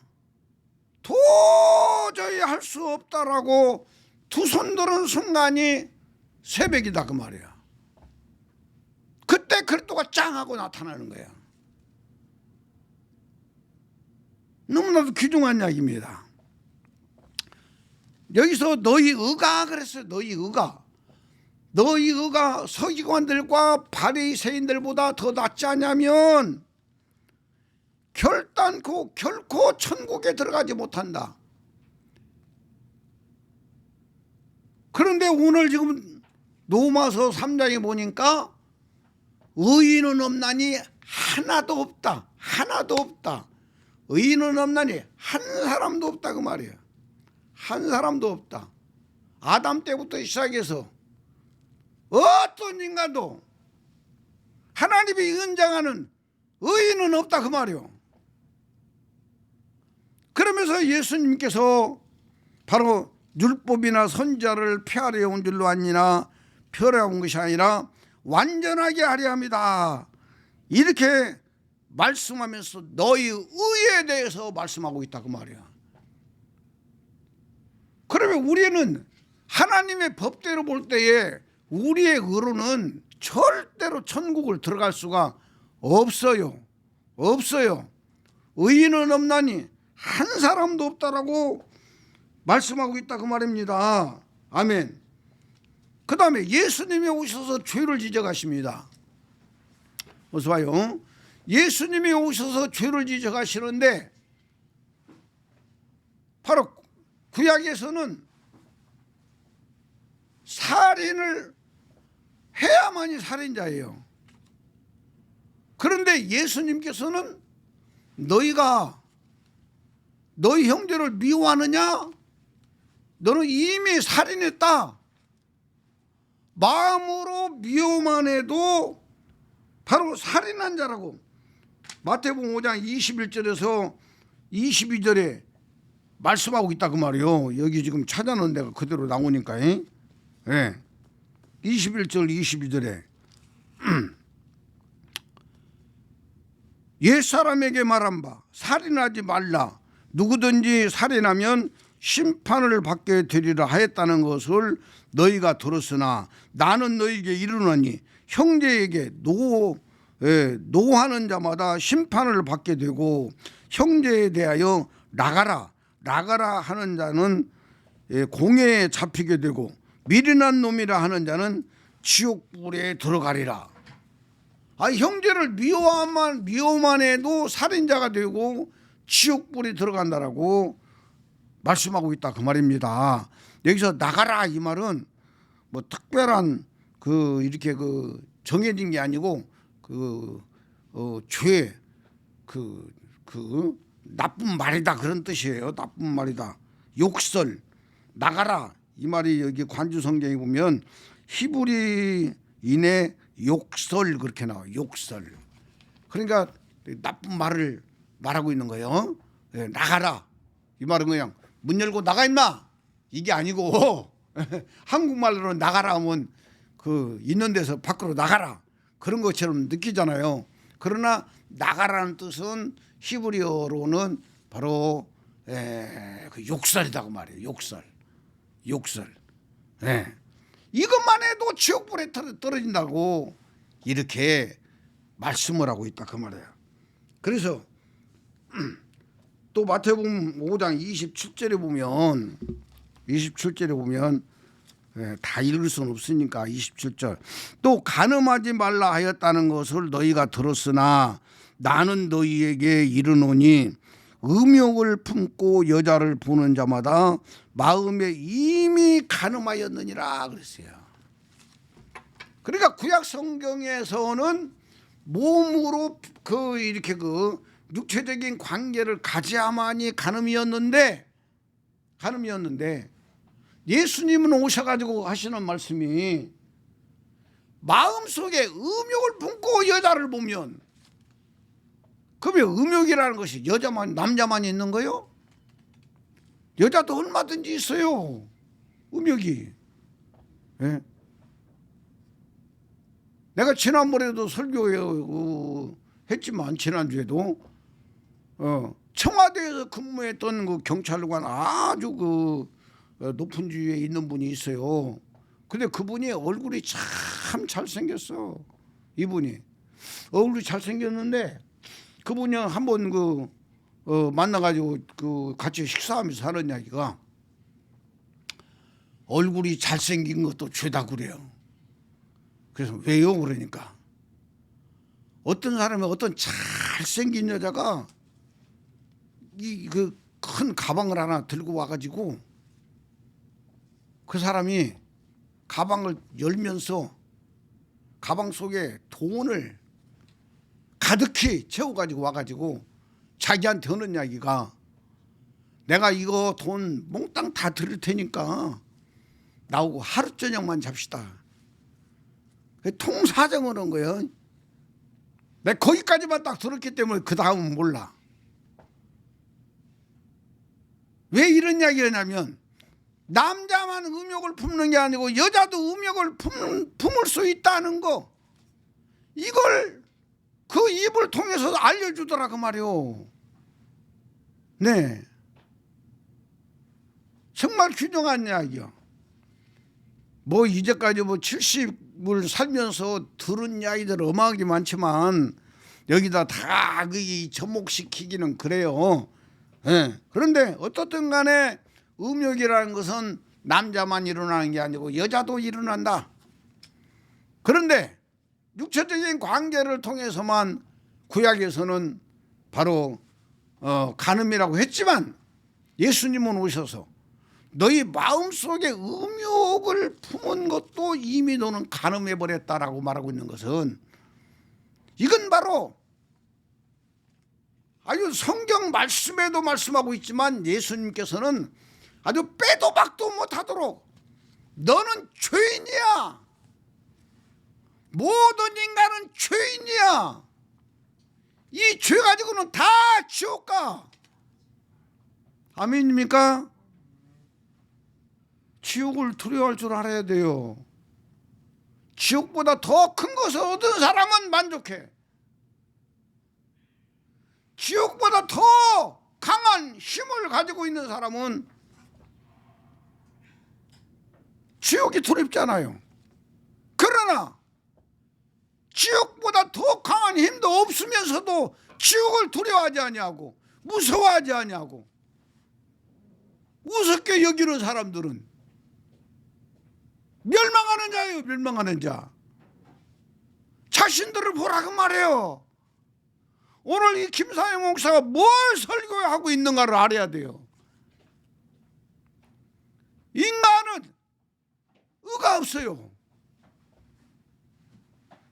도저히 할 수 없다라고 두 손 드는 순간이 새벽이다 그 말이야. 그때 그리스도가 짱하고 나타나는 거야. 너무나도 귀중한 이야기입니다. 여기서 너희 의가 그랬어요. 너희 의가 서기관들과 바리새인들보다 더 낫지 않냐면 결단코 결코 천국에 들어가지 못한다. 그런데 오늘 지금 로마서 3장에 보니까 의인은 없나니 하나도 없다. 하나도 없다. 의인은 없나니 한 사람도 없다 그 말이에요. 한 사람도 없다. 아담 때부터 시작해서 어떤 인간도 하나님이 인정하는 의인은 없다 그 말이에요. 그러면서 예수님께서 바로 율법이나 선지자를 폐하려 온 줄로 아니나 폐하려 온 것이 아니라 완전하게 하려 합니다. 이렇게 말씀하면서 너희 의에 대해서 말씀하고 있다 그 말이야. 그러면 우리는 하나님의 법대로 볼 때에 우리의 의로는 절대로 천국을 들어갈 수가 없어요. 없어요. 의인은 없나니 한 사람도 없다라고 말씀하고 있다 그 말입니다. 아멘. 그 다음에 예수님이 오셔서 죄를 지적하십니다. 어서 봐요. 예수님이 오셔서 죄를 지적하시는데 바로 구약에서는 살인을 해야만이 살인자예요. 그런데 예수님께서는 너희가 너희 형제를 미워하느냐? 너는 이미 살인했다. 마음으로 미워만 해도 바로 살인한 자라고 마태복음 5장 21절에서 22절에 말씀하고 있다 그 말이요. 여기 지금 찾아놓은 데가 그대로 나오니까. 예. 21절 22절에 옛사람에게 말한 바 살인하지 말라. 누구든지 살인하면 심판을 받게 되리라 하였다는 것을 너희가 들었으나 나는 너희에게 이르노니 형제에게 노하는 자마다 심판을 받게 되고 형제에 대하여 나가라 하는 자는 공회에 잡히게 되고 미련한 놈이라 하는 자는 지옥불에 들어가리라. 형제를 미워만 해도 살인자가 되고 지옥불에 들어간다라고 말씀하고 있다 그 말입니다. 여기서 나가라 이 말은 뭐 특별한 이렇게 정해진 게 아니고 죄 나쁜 말이다 그런 뜻이에요. 나쁜 말이다. 욕설 나가라 이 말이 여기 관주 성경에 보면 히브리인의 욕설 그렇게 나와요. 욕설. 그러니까 나쁜 말을 말하고 있는 거예요. 나가라 이 말은 그냥 문 열고 나가 임마 이게 아니고 한국말로 나가라 하면 있는 데서 밖으로 나가라 그런 것처럼 느끼잖아요. 그러나 나가라는 뜻은 히브리어로는 바로 욕설이다 그 말이에요. 욕설. 이것만 해도 지옥불에 떨어진다고 이렇게 말씀을 하고 있다 그 말이에요. 그래서 또 마태복음 5장 27절에 보면 다 읽을 수는 없으니까 27절 또 간음하지 말라 하였다는 것을 너희가 들었으나 나는 너희에게 이르노니 음욕을 품고 여자를 보는 자마다 마음에 이미 간음하였느니라 그랬어요. 그러니까 구약 성경에서는 몸으로 이렇게 육체적인 관계를 가져야만이 간음이었는데 간음이었는데 예수님은 오셔가지고 하시는 말씀이 마음속에 음욕을 품고 여자를 보면, 그러면 음욕이라는 것이 여자만 남자만 있는 거요? 여자도 얼마든지 있어요, 음욕이. 예? 내가 지난번에도 설교에 했지만, 지난주에도 청와대에서 근무했던 그 경찰관 아주 높은 주위에 있는 분이 있어요. 근데 그분이 얼굴이 참 잘생겼어. 이분이 얼굴이 잘생겼는데 그분이 한번 만나가지고 같이 식사하면서 하는 이야기가, 얼굴이 잘생긴 것도 죄다 그래요. 그래서 왜요? 그러니까 어떤 사람이 어떤 잘생긴 여자가 큰 가방을 하나 들고 와가지고 그 사람이 가방을 열면서 가방 속에 돈을 가득히 채워가지고 와가지고 자기한테 하는 이야기가, 내가 이거 돈 몽땅 다 드릴 테니까 나오고 하루 저녁만 잡시다. 통사정을 한 거예요. 내가 거기까지만 딱 들었기 때문에 그 다음은 몰라. 왜 이런 이야기냐면, 남자만 음욕을 품는 게 아니고 여자도 음욕을 품을 수 있다는 거, 이걸 그 입을 통해서 알려주더라 그 말이요. 네, 정말 균형한 이야기요. 이제까지 70을 살면서 들은 이야기들 어마하게 많지만 여기다 다 접목시키기는 그래요. 네. 그런데 어떻든 간에 음욕이라는 것은 남자만 일어나는 게 아니고 여자도 일어난다. 그런데 육체적인 관계를 통해서만 구약에서는 바로 간음이라고 했지만, 예수님은 오셔서 너희 마음속에 음욕을 품은 것도 이미 너는 간음해버렸다라고 말하고 있는 것은, 이건 바로 아주 성경 말씀에도 말씀하고 있지만 예수님께서는 아주 빼도 박도 못하도록 너는 죄인이야, 모든 인간은 죄인이야, 이 죄 가지고는 다 지옥 가. 아멘입니까? 지옥을 두려워할 줄 알아야 돼요. 지옥보다 더 큰 것을 얻은 사람은 만족해. 지옥보다 더 강한 힘을 가지고 있는 사람은 지옥이 두렵잖아요. 그러나 지옥보다 더 강한 힘도 없으면서도 지옥을 두려워하지 아니하고 무서워하지 아니하고 우습게 여기는 사람들은 멸망하는 자예요. 멸망하는 자. 자신들을 보라고 말해요. 오늘 이 김사영 목사가 뭘 설교하고 있는가를 알아야 돼요. 인간은 의가 없어요.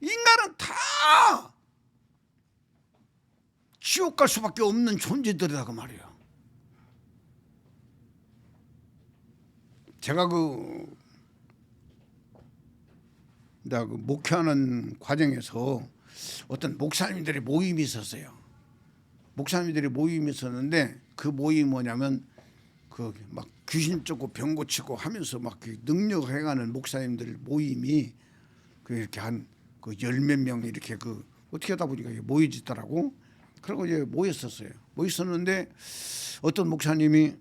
인간은 다 지옥 갈 수밖에 없는 존재들이라고 말이에요. 제가 내가 목회하는 과정에서 어떤 목사님들의 모임이 있었어요. 목사님들의 모임이 있었는데 그 모임이 뭐냐면 막 귀신 쫓고 병 고치고 하면서 막 능력 행하는 목사님들 모임이 이렇게 한 열 몇 명 이렇게 어떻게 하다 보니까 모여지더라고. 그리고 이제 모였었어요. 모였었는데 어떤 목사님이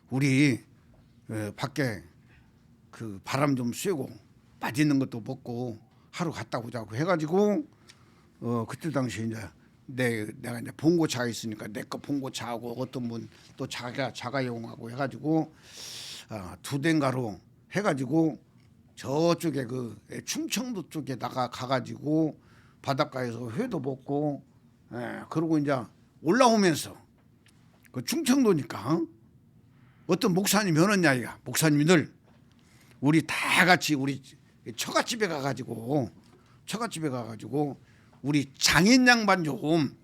우리 밖에 바람 좀 쐬고 맛있는 것도 먹고 하루 갔다 오자고 해가지고 그때 당시에 이제 내가 이제 봉고차가 있으니까 내 거 봉고차하고 어떤 분 또 자가용하고 해가지고 두 대인가로 해가지고 저쪽에 충청도 쪽에 가가지고 바닷가에서 회도 먹고, 그러고 이제 올라오면서 충청도니까 어떤 목사님이 하는 이야기가, 목사님들 우리 다 같이 우리 처갓집에 가가지고 우리 장인 양반 좀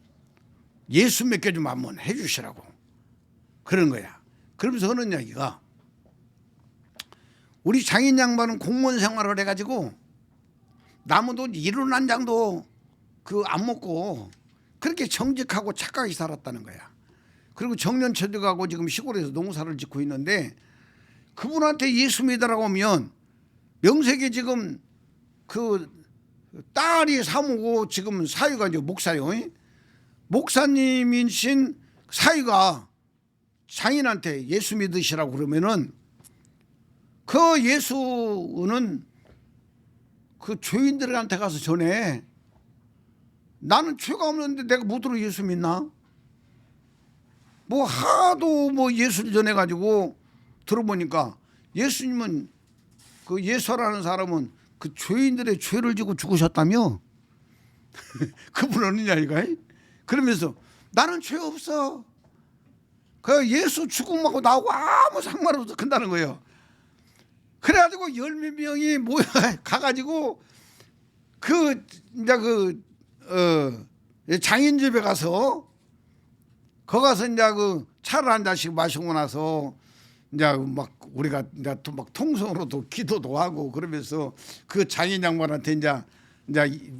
예수 몇 개 좀 한번 해주시라고 그런 거야. 그러면서 하는 이야기가 우리 장인 양반은 공무원 생활을 해가지고 남은 이론 한 장도 그 안 먹고 그렇게 정직하고 착하게 살았다는 거야. 그리고 정년퇴직하고 지금 시골에서 농사를 짓고 있는데 그분한테 예수 믿으라고 하면 명색이 지금 그 딸이 사모고 지금 사위가 이제 목사요. 목사님이신 사위가 장인한테 예수 믿으시라고 그러면은 그 예수는 그 죄인들한테 가서 전해. 나는 죄가 없는데 내가 무드로 예수 믿나? 뭐 하도 뭐 예수를 전해가지고 들어보니까 예수님은 그 예수라는 사람은 그 죄인들의 죄를 지고 죽으셨다며. 그분 어느냐 이거. 그러면서 나는 죄 없어. 그 예수 죽음하고 나하고 아무 상관없어 큰다는 거예요. 그래가지고 열몇 명이 모여 가가지고 그 이제 장인 집에 가서 거 가서 이제 그 차를 한 잔씩 마시고 나서 이제 막 우리가 이제 막 통성으로도 기도도 하고 그러면서 그 장인 양반한테 이제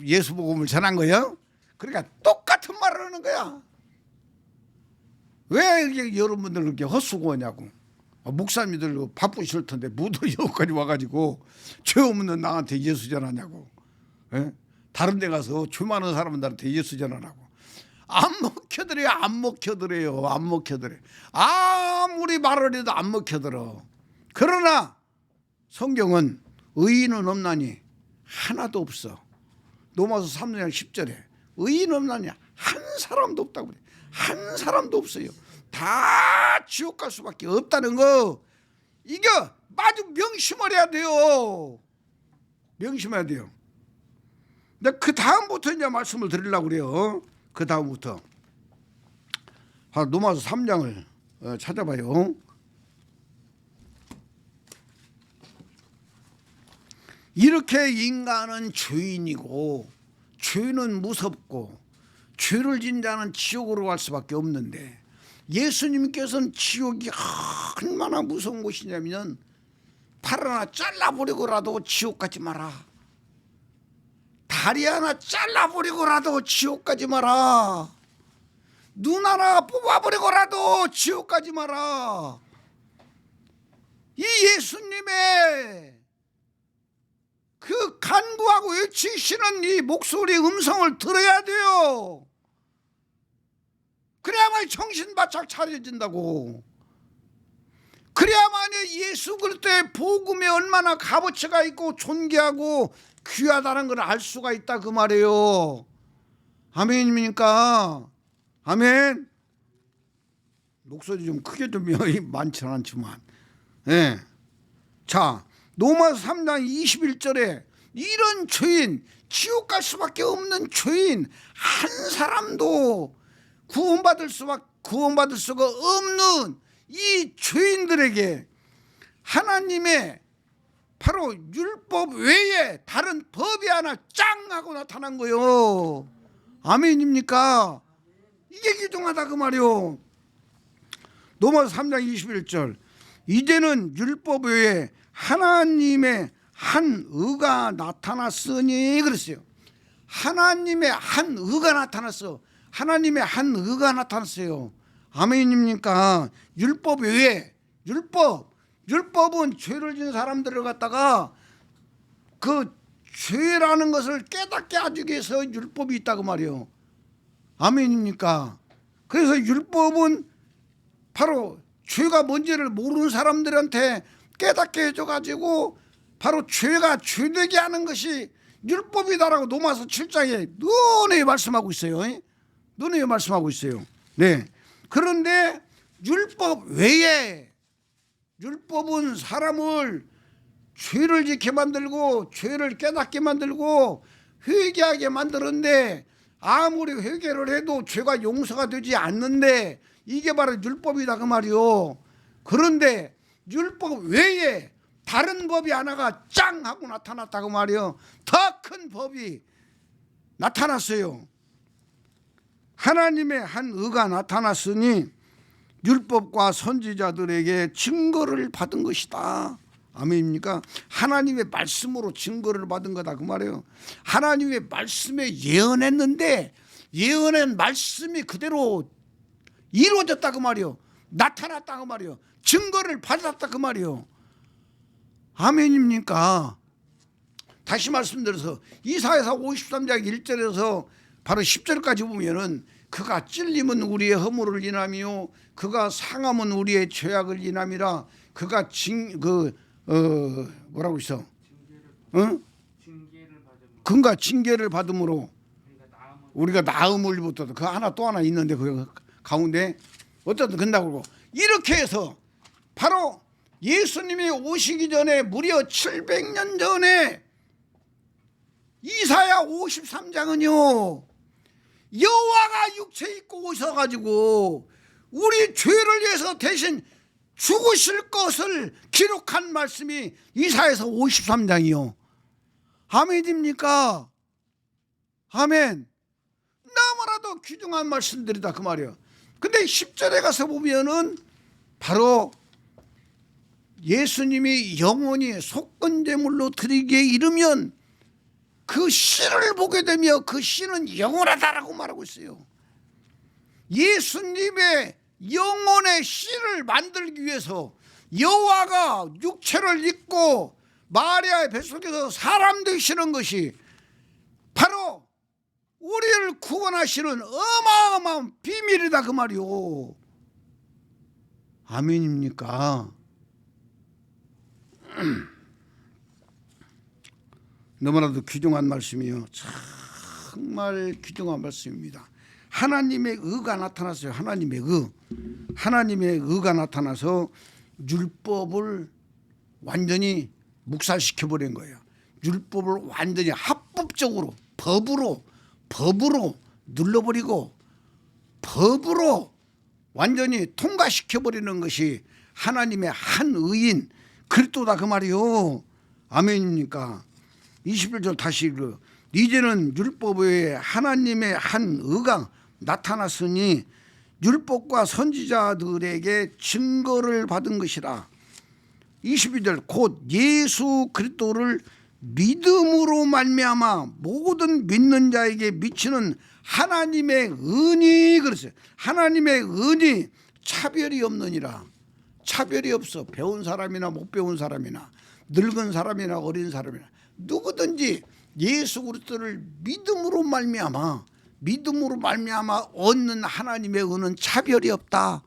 예수 복음을 전한 거예요. 그러니까 똑같은 말을 하는 거야. 왜 이렇게 여러분들 그렇게 헛수고하냐고. 목사님들 바쁘실 텐데 무도 여기까지 와가지고 죄 없는 나한테 예수 전하냐고. 예? 다른 데 가서 죄 많은 사람들한테 예수 전하라고. 안 먹혀들어요. 안 먹혀들어요. 안 먹혀들어요. 아무리 말을 해도 안 먹혀들어. 그러나 성경은 의인은 없나니 하나도 없어. 로마서 3장 10절에 의인은 없나니 한 사람도 없다고 그래. 한 사람도 없어요. 다 지옥 갈 수밖에 없다는 거. 이게 아주 명심을 해야 돼요. 명심해야 돼요. 근데 그 다음부터 이제 말씀을 드리려고 그래요. 그 다음부터 로마서 3장을 찾아봐요. 이렇게 인간은 죄인이고 죄는 무섭고 죄를 진 자는 지옥으로 갈 수밖에 없는데 예수님께서는 지옥이 얼마나 무서운 곳이냐면 팔 하나 잘라버리고라도 지옥 가지 마라. 다리 하나 잘라버리고라도 지옥 가지 마라. 눈 하나 뽑아버리고라도 지옥 가지 마라. 이 예수님의 그 간구하고 외치시는 이 목소리 음성을 들어야 돼요. 그래야만 정신 바짝 차려진다고. 그래야만 예수 그리스도의 복음에 얼마나 값어치가 있고 존귀하고 귀하다는 걸 알 수가 있다 그 말이에요. 아멘입니까? 아멘. 목소리 좀 크게 좀 많지는 않지만. 네. 자, 로마서 3장 21절에 이런 죄인, 지옥 갈 수밖에 없는 죄인 한 사람도 구원받을 수가 없는 이 죄인들에게 하나님의 바로 율법 외에 다른 법이 하나 짱 하고 나타난 거요. 아멘입니까? 이게 기둥하다 그 말이요. 로마서 3장 21절 이제는 율법 외에 하나님의 한 의가 나타났으니 그랬어요. 하나님의 한 의가 나타났어. 하나님의 한 의가 나타났어요. 아멘입니까? 율법 외에 율법은 죄를 지은 사람들을 갖다가 그 죄라는 것을 깨닫게 하기 위해서 율법이 있다고 말이에요. 아멘입니까? 그래서 율법은 바로 죄가 뭔지를 모르는 사람들한테 깨닫게 해줘가지고 바로 죄가 죄되게 하는 것이 율법이다라고 로마서 7장에 너네 말씀하고 있어요. 너네 말씀하고 있어요. 네. 그런데 율법 외에 율법은 사람을 죄를 짓게 만들고 죄를 깨닫게 만들고 회개하게 만드는데 아무리 회개를 해도 죄가 용서가 되지 않는데 이게 바로 율법이다 그 말이요. 그런데 율법 외에 다른 법이 하나가 짱 하고 나타났다고 말이요. 더 큰 법이 나타났어요. 하나님의 한 의가 나타났으니 율법과 선지자들에게 증거를 받은 것이다. 아멘입니까? 하나님의 말씀으로 증거를 받은 거다 그 말이에요. 하나님의 말씀에 예언했는데 예언한 말씀이 그대로 이루어졌다 그 말이에요. 나타났다 그 말이에요. 증거를 받았다 그 말이에요. 아멘입니까? 다시 말씀드려서 이사야서 53장 1절에서 바로 10절까지 보면은 그가 찔림은 우리의 허물을 인함이요 그가 상함은 우리의 죄악을 인함이라 그가 뭐라고 있어? 그가 징계를 받음으로 우리가 나음을 입었다. 그 하나 또 하나 있는데 그 가운데 어쨌든 근다고 그러고 이렇게 해서 바로 예수님이 오시기 전에 무려 700년 전에 이사야 53장은요 여호와가 육체 입고 오셔가지고 우리 죄를 위해서 대신 죽으실 것을 기록한 말씀이 이사야서 53장이요. 아멘입니까? 아멘. 너무나도 귀중한 말씀들이다 그 말이에요. 근데 10절에 가서 보면은 바로 예수님이 영원히 속건제물로 드리기에 이르면 그 씨를 보게 되며 그 씨는 영원하다라고 말하고 있어요. 예수님의 영혼의 씨를 만들기 위해서 여호와가 육체를 입고 마리아의 뱃속에서 사람 되시는 것이 바로 우리를 구원하시는 어마어마한 비밀이다 그 말이요. 아멘입니까? 너무나도 귀중한 말씀이요. 정말 귀중한 말씀입니다. 하나님의 의가 나타났어요. 하나님의 의가 나타나서 율법을 완전히 묵살시켜버린 거예요. 율법을 완전히 합법적으로 법으로 눌러버리고 법으로 완전히 통과시켜버리는 것이 하나님의 한 의인 그리스도다 그 말이요. 아멘입니까? 21절 다시 이제는 율법에 하나님의 한 의가 나타났으니 율법과 선지자들에게 증거를 받은 것이라. 22절 곧 예수 그리스도를 믿음으로 말미암아 모든 믿는 자에게 미치는 하나님의 은이 그랬어요. 하나님의 은이 차별이 없느니라. 차별이 없어. 배운 사람이나 못 배운 사람이나 늙은 사람이나 어린 사람이나 누구든지 예수 그리스도를 믿음으로 말미암아 얻는 하나님의 은은 차별이 없다.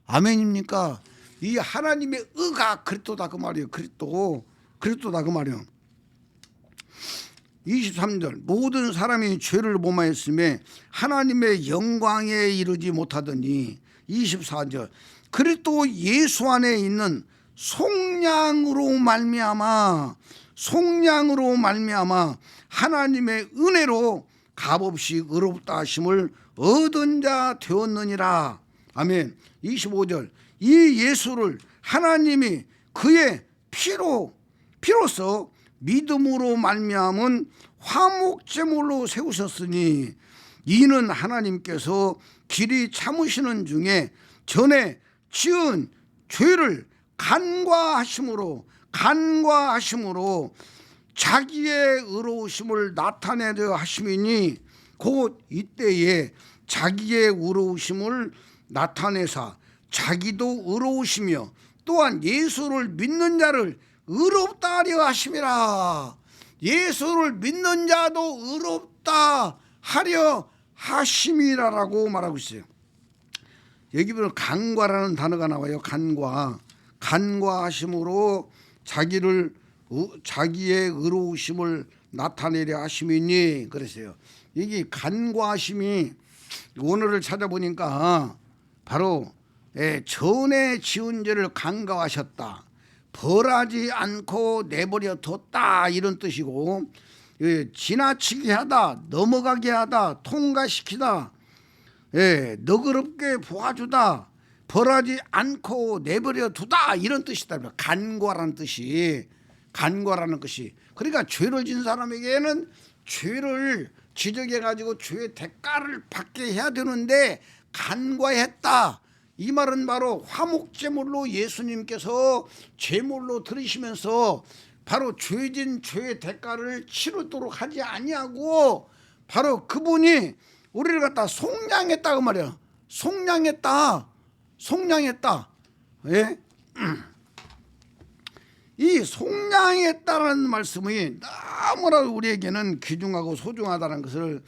아멘입니까? 이 하나님의 의가 그리스도다 그 말이에요. 그리스도다 그 말이에요. 23절 모든 사람이 죄를 범하였음에 하나님의 영광에 이르지 못하더니 24절 그리스도 예수 안에 있는 속량으로 말미암아 하나님의 은혜로 값없이 의롭다 하심을 얻은 자 되었느니라. 아멘. 25절 이 예수를 하나님이 그의 피로써 믿음으로 말미암은 화목제물로 세우셨으니 이는 하나님께서 길이 참으시는 중에 전에 지은 죄를 간과하심으로 자기의 의로우심을 나타내려 하심이니 곧 이때에 자기의 의로우심을 나타내사 자기도 의로우시며 또한 예수를 믿는 자를 의롭다 하려 하심이라. 예수를 믿는 자도 의롭다 하려 하심이라라고 말하고 있어요. 여기 보면 간과라는 단어가 나와요. 간과하심으로 자기의 의로우심을 나타내려 하심이니 그랬어요. 이게 간과하심이 원어를 찾아보니까 바로 전에 지은 죄를 간과하셨다. 벌하지 않고 내버려 뒀다 이런 뜻이고 지나치게 하다, 넘어가게 하다, 통과시키다, 너그럽게 보아주다, 벌하지 않고 내버려 두다 이런 뜻이다. 간과라는 뜻이 그러니까 죄를 진 사람에게는 죄를 지적해 가지고 죄의 대가를 받게 해야 되는데 간과했다. 이 말은 바로 화목제물로 예수님께서 제물로 드리시면서 바로 죄진 죄의 대가를 치르도록 하지 아니하고 바로 그분이 우리를 갖다 속량했다 그 말이야. 속량했다. 예? 이 속량했다라는 말씀이 너무나 우리에게는 귀중하고 소중하다는 것을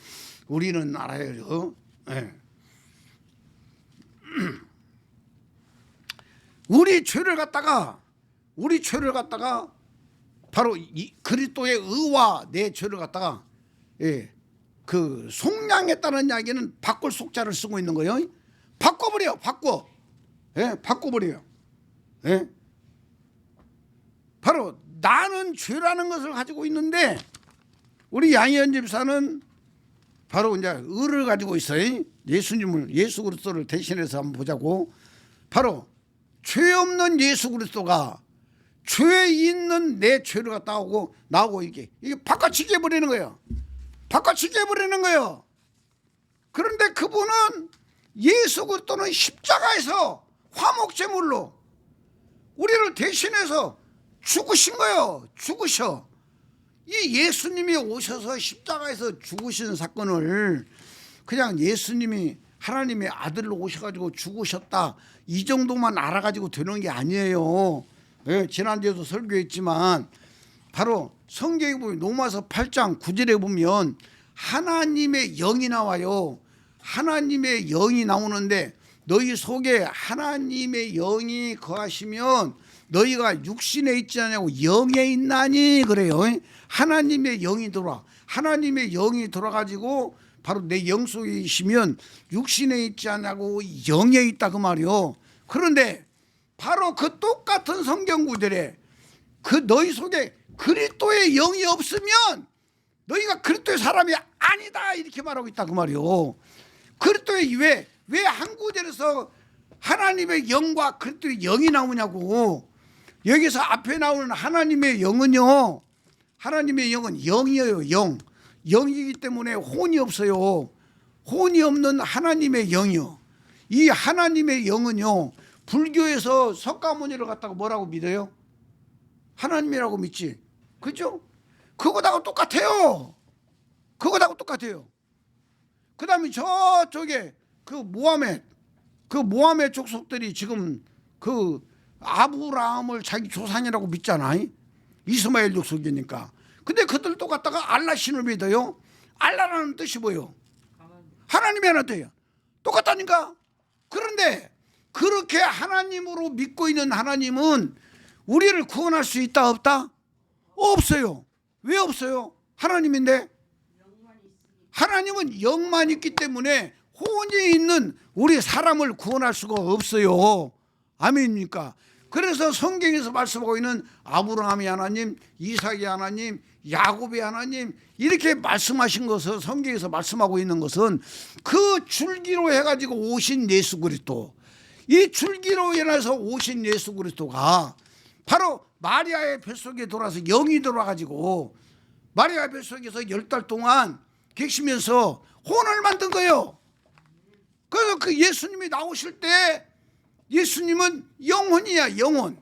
우리는 알아야죠. 예. 우리 죄를 갖다가 바로 이 그리스도의 의와 내 죄를 갖다가 그 속량했다는 이야기는 바꿀 속자를 쓰고 있는 거예요. 바꿔버려, 바꿔버려요. 바로 나는 죄라는 것을 가지고 있는데 우리 양희연 집사는 바로 이제 의를 가지고 있어요. 예수 그리스도를 대신해서 한번 보자고. 바로 죄 없는 예수 그리스도가 죄 있는 내 죄를 갖다 오고 나오고 이게 바꿔치기 해버리는 거예요. 그런데 그분은 예수 그리스도는 십자가에서 화목제물로 우리를 대신해서 죽으신 거예요. 이 예수님이 오셔서 십자가에서 죽으신 사건을 그냥 예수님이 하나님의 아들로 오셔가지고 죽으셨다 이 정도만 알아가지고 되는 게 아니에요. 지난주에도 설교했지만 바로 성경에 보면 로마서 8장 9절에 보면 하나님의 영이 나와요. 하나님의 영이 나오는데 너희 속에 하나님의 영이 거하시면 너희가 육신에 있지 않냐고 영에 있나니 그래요. 하나님의 영이 들어와. 하나님의 영이 들어가지고 바로 내 영 속에 있으면 육신에 있지 않냐고 영에 있다 그 말이요. 그런데 바로 그 똑같은 성경 구절에 그 너희 속에 그리스도의 영이 없으면 너희가 그리스도의 사람이 아니다 이렇게 말하고 있다 그 말이요. 그리스도의 왜 한 구절에서 하나님의 영과 그리스도의 영이 나오냐고. 여기서 앞에 나오는 하나님의 영은요, 하나님의 영은 영이에요. 영이기 때문에 혼이 없어요. 혼이 없는 하나님의 영이요. 이 하나님의 영은요, 불교에서 석가모니를 갖다가 뭐라고 믿어요? 하나님이라고 믿지. 그죠? 그거하고 똑같아요. 그 다음에 저쪽에 그 모함의 족속들이 지금 그 아브라함을 자기 조상이라고 믿잖아. 이스마엘 족속이니까. 근데 그들도 갖다가 알라 신을 믿어요. 알라라는 뜻이 뭐예요? 하나님이 하나 돼요. 똑같다니까. 그런데 그렇게 하나님으로 믿고 있는 하나님은 우리를 구원할 수 있다 없다? 없어요. 왜 없어요? 하나님인데. 하나님은 영만 있기 때문에 혼이 있는 우리 사람을 구원할 수가 없어요. 아멘입니까? 그래서 성경에서 말씀하고 있는 아브라함의 하나님, 이삭의 하나님, 야곱의 하나님 이렇게 말씀하신 것을 성경에서 말씀하고 있는 것은 그 줄기로 해가지고 오신 예수 그리스도, 이 줄기로 인해서 오신 예수 그리스도가 바로 마리아의 뱃속에 돌아서 영이 돌아가지고 마리아의 뱃속에서 10달 동안 계시면서 혼을 만든 거예요. 그래서 그 예수님이 나오실 때 예수님은 영혼이야, 영혼.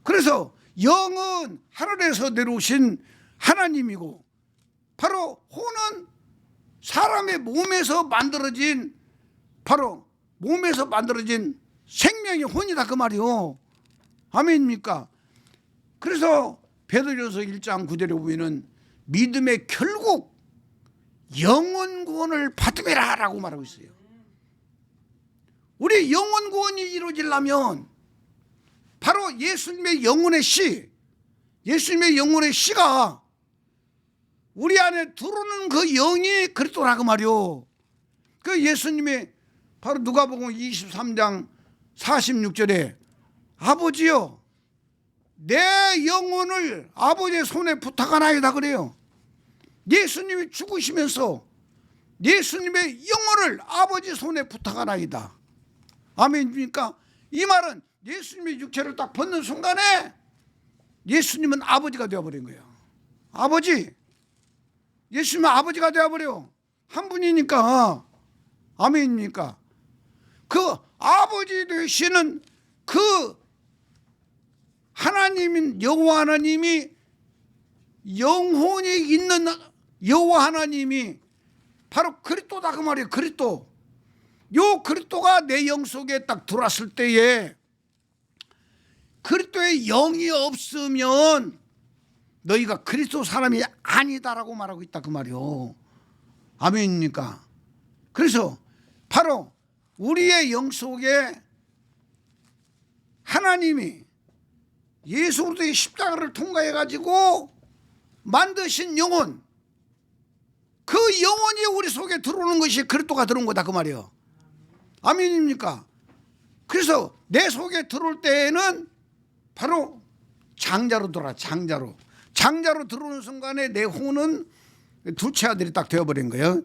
그래서 영은 하늘에서 내려오신 하나님이고 바로 혼은 사람의 몸에서 만들어진 생명의 혼이다 그 말이요. 아멘입니까? 그래서 베드로전서 1장 9절에 보면은 믿음의 결국 영혼 구원을 받으라 라고 말하고 있어요. 우리 영혼 구원이 이루어지려면 바로 예수님의 영혼의 씨가 우리 안에 들어오는 그 영이 그리스도라고 말이요. 그 예수님의 바로 누가복음 23장 46절에 아버지요 내 영혼을 아버지의 손에 부탁하나이다 그래요. 예수님이 죽으시면서 예수님의 영혼을 아버지 손에 부탁하나이다. 아멘입니까? 이 말은 예수님의 육체를 딱 벗는 순간에 예수님은 아버지가 되어버린 거예요. 예수님은 아버지가 되어버려. 한 분이니까. 아멘입니까? 그 아버지 되시는 그 하나님인 여호와 하나님이 영혼이 있는 여호와 하나님이 바로 그리스도다 그 말이에요. 그리스도. 요 그리스도가 내 영 속에 딱 들어왔을 때에 그리스도의 영이 없으면 너희가 그리스도 사람이 아니다라고 말하고 있다 그 말이요. 아멘입니까? 그래서 바로 우리의 영 속에 하나님이 예수 그리스도의 십자가를 통과해 가지고 만드신 영혼, 그 영혼이 우리 속에 들어오는 것이 그리스도가 들어온 거다 그 말이에요. 아멘입니까? 그래서 내 속에 들어올 때에는 바로 장자로 들어와. 장자로 들어오는 순간에 내 혼은 둘째 아들이 딱 되어버린 거예요.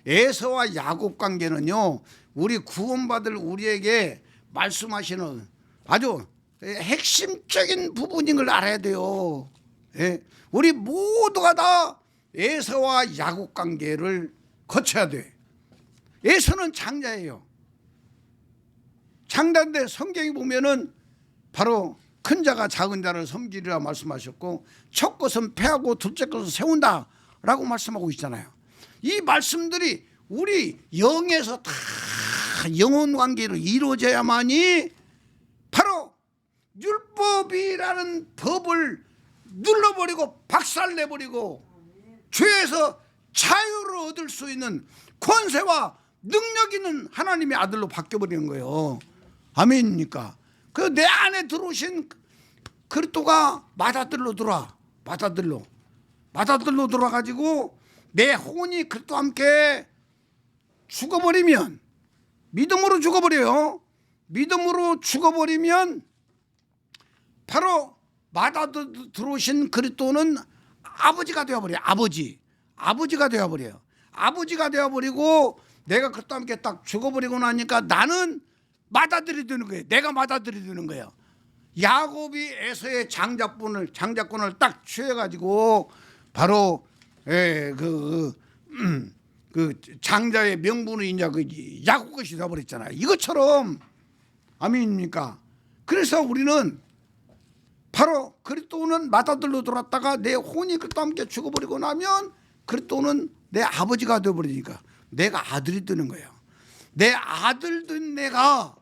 에서와 야곱 관계는요, 우리 구원받을 우리에게 말씀하시는 아주 핵심적인 부분인 걸 알아야 돼요. 예? 우리 모두가 다 에서와 야곱 관계를 거쳐야 돼. 에서는 장자예요. 장자인데 성경이 보면은 바로 큰 자가 작은 자를 섬기리라 말씀하셨고, 첫 것은 패하고 둘째 것은 세운다 라고 말씀하고 있잖아요. 이 말씀들이 우리 영에서 다 영혼 관계로 이루어져야만이 바로 율법이라는 법을 눌러버리고 박살내버리고 죄에서 자유를 얻을 수 있는 권세와 능력 있는 하나님의 아들로 바뀌어버리는 거예요. 아멘입니까? 그 내 안에 들어오신 그리스도가 맏아들로 들어와. 맏아들로 들어와가지고 내 혼이 그리스도와 함께 죽어버리면, 믿음으로 죽어버려요. 믿음으로 죽어버리면 바로 맏아들 들어오신 그리스도는 아버지가 되어버려요. 아버지가 되어버려요. 아버지가 되어버리고 내가 그리스도와 함께 딱 죽어버리고 나니까 나는 맏아들이 되는 거예요. 내가 맏아들이 되는 거예요. 야곱이 에서의 장자권을 딱 취해가지고 바로 그 장자의 명분이 이제 그 야곱 것이 되어버렸잖아요. 이것처럼 아멘입니까? 그래서 우리는 바로 그리스도는 맏아들로 돌았다가 내 혼이 그리스도와 함께 죽어버리고 나면 그리스도는 내 아버지가 되어버리니까 내가 아들이 되는 거예요. 내 아들 된 내가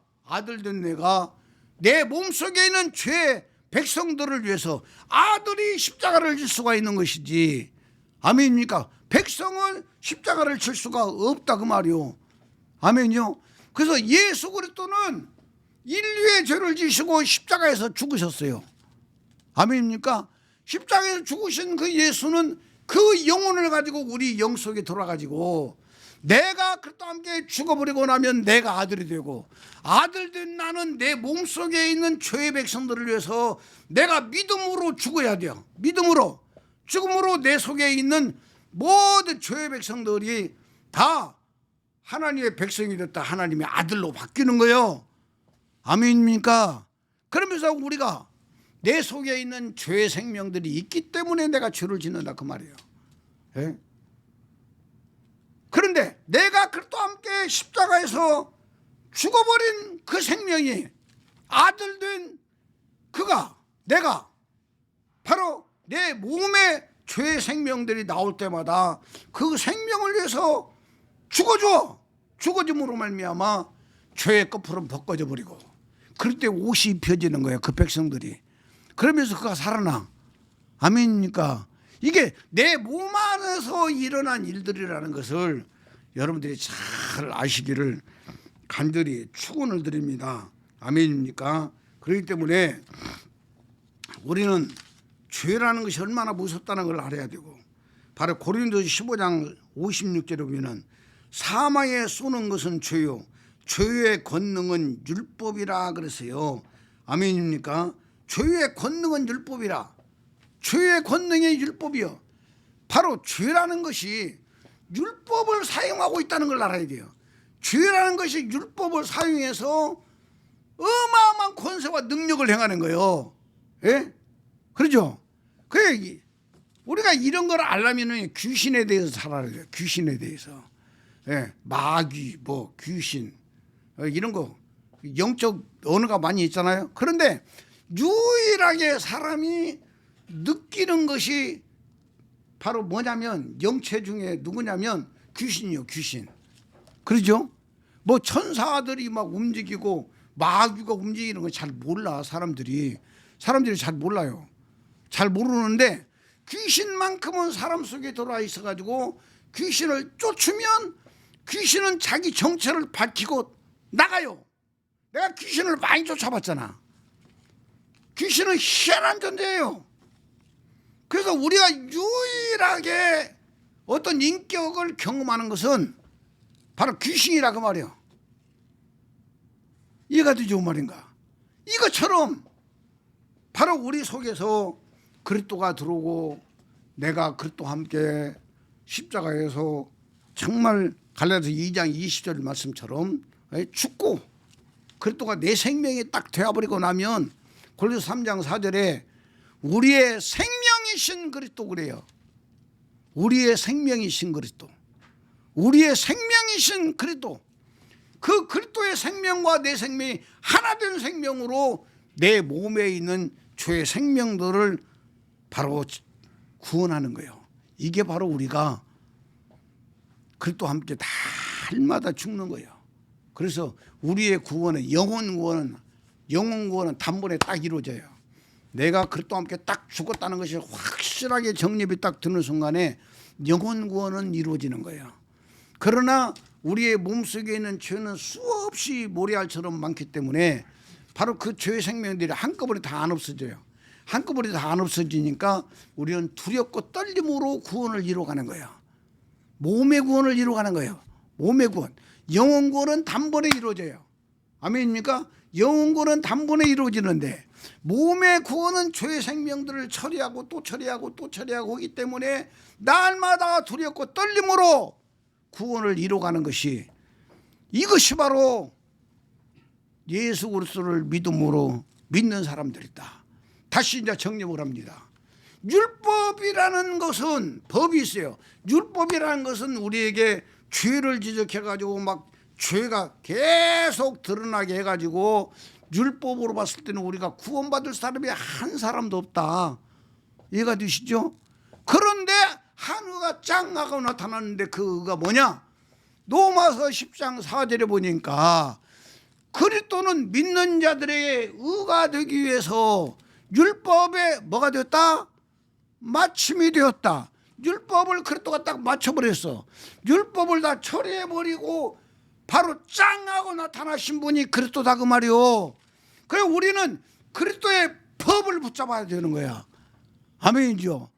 내 몸속에 있는 죄 백성들을 위해서 아들이 십자가를 질 수가 있는 것이지. 아멘입니까? 백성은 십자가를 질 수가 없다 그 말이요. 아멘요. 그래서 예수 그리스도는 인류의 죄를 지시고 십자가에서 죽으셨어요. 아멘입니까? 십자가에서 죽으신 그 예수는 그 영혼을 가지고 우리 영 속에 들어가지고 내가 그리스도와 함께 죽어버리고 나면 내가 아들이 되고, 아들 된 나는 내 몸속에 있는 죄의 백성들을 위해서 내가 믿음으로 죽어야 돼요. 믿음으로 죽음으로 내 속에 있는 모든 죄의 백성들이 다 하나님의 백성이 됐다, 하나님의 아들로 바뀌는 거예요. 아멘입니까? 그러면서 우리가 내 속에 있는 죄의 생명들이 있기 때문에 내가 죄를 짓는다 그 말이에요. 예? 그런데 내가 그리스도와 함께 십자가에서 죽어버린 그 생명이 아들 된 그가, 내가 바로 내 몸에 죄의 생명들이 나올 때마다 그 생명을 위해서 죽어짐으로 말미암아 죄의 거풀은 벗겨져 버리고 그럴 때 옷이 입혀지는 거예요. 그 백성들이. 그러면서 그가 살아나. 아멘입니까? 이게 내 몸 안에서 일어난 일들이라는 것을 여러분들이 잘 아시기를 간절히 축원을 드립니다. 아멘입니까? 그렇기 때문에 우리는 죄라는 것이 얼마나 무섭다는 걸 알아야 되고, 바로 고린도서 15장 56절에 보면은 사망에 쏘는 것은 죄요 죄의 권능은 율법이라 그랬어요. 아멘입니까? 죄의 권능은 율법이라. 죄의 권능이 율법이요. 바로 죄라는 것이 율법을 사용하고 있다는 걸 알아야 돼요. 죄라는 것이 율법을 사용해서 어마어마한 권세와 능력을 행하는 거예요. 예? 그렇죠? 그래, 우리가 이런 걸 알려면 귀신에 대해서 잘 알아야 돼요. 귀신에 대해서. 예, 마귀, 귀신. 이런 거 영적 언어가 많이 있잖아요. 그런데 유일하게 사람이 느끼는 것이 바로 뭐냐면 영체 중에 누구냐면 귀신이요, 귀신. 그러죠? 뭐 천사들이 막 움직이고 마귀가 움직이는 거 잘 몰라. 사람들이 잘 몰라요. 잘 모르는데 귀신만큼은 사람 속에 들어와 있어 가지고 귀신을 쫓으면 귀신은 자기 정체를 밝히고 나가요. 내가 귀신을 많이 쫓아봤잖아. 귀신은 희한한 존재예요. 그래서 우리가 유일하게 어떤 인격을 경험하는 것은 바로 귀신이라 그 말이에요. 이해가 되죠, 말인가? 이것처럼 바로 우리 속에서 그리스도가 들어오고 내가 그리스도와 함께 십자가에서 정말 갈라디아서 2장 20절 말씀처럼 죽고 그리스도가 내 생명이 딱 되어버리고 나면 골로새 3장 4절에 우리의 생명이신 그리스도 그래요. 우리의 생명이신 그리스도. 우리의 생명이신 그리스도. 그 그리스도의 생명과 내 생명이 하나 된 생명으로 내 몸에 있는 죄의 생명들을 바로 구원하는 거예요. 이게 바로 우리가 그리스도와 함께 날마다 죽는 거예요. 그래서 우리의 구원은 영혼 구원은 단번에 딱 이루어져요. 내가 그리스도와 함께 딱 죽었다는 것이 확실하게 정립이 딱 드는 순간에 영혼 구원은 이루어지는 거예요. 그러나 우리의 몸속에 있는 죄는 수없이 모래알처럼 많기 때문에 바로 그 죄의 생명들이 한꺼번에 다 안 없어져요. 한꺼번에 다 안 없어지니까 우리는 두렵고 떨림으로 구원을 이루어가는 거예요. 몸의 구원을 이루어가는 거예요. 몸의 구원. 영혼 구원은 단번에 이루어져요. 아멘입니까? 영혼 구원은 단번에 이루어지는데 몸의 구원은 죄의 생명들을 처리하고 또 처리하고 또 처리하고 하기 때문에 날마다 두렵고 떨림으로 구원을 이루어가는 것이, 이것이 바로 예수 그리스도를 믿음으로 믿는 사람들이다. 다시 이제 정립을 합니다. 율법이라는 것은 법이 있어요. 율법이라는 것은 우리에게 죄를 지적해 가지고 막 죄가 계속 드러나게 해 가지고 율법으로 봤을 때는 우리가 구원받을 사람이 한 사람도 없다. 이해가 되시죠? 그런데 한 의가 짱 하고 나타났는데 그 의가 뭐냐? 로마서 10장 4절에 보니까 그리스도는 믿는 자들에게 의가 되기 위해서 율법에 뭐가 되었다? 마침이 되었다. 율법을 그리스도가 딱 맞춰버렸어. 율법을 다 처리해버리고 바로 짱 하고 나타나신 분이 그리스도다 그 말이요. 그래서 우리는 그리스도의 법을 붙잡아야 되는 거야. 아멘이죠.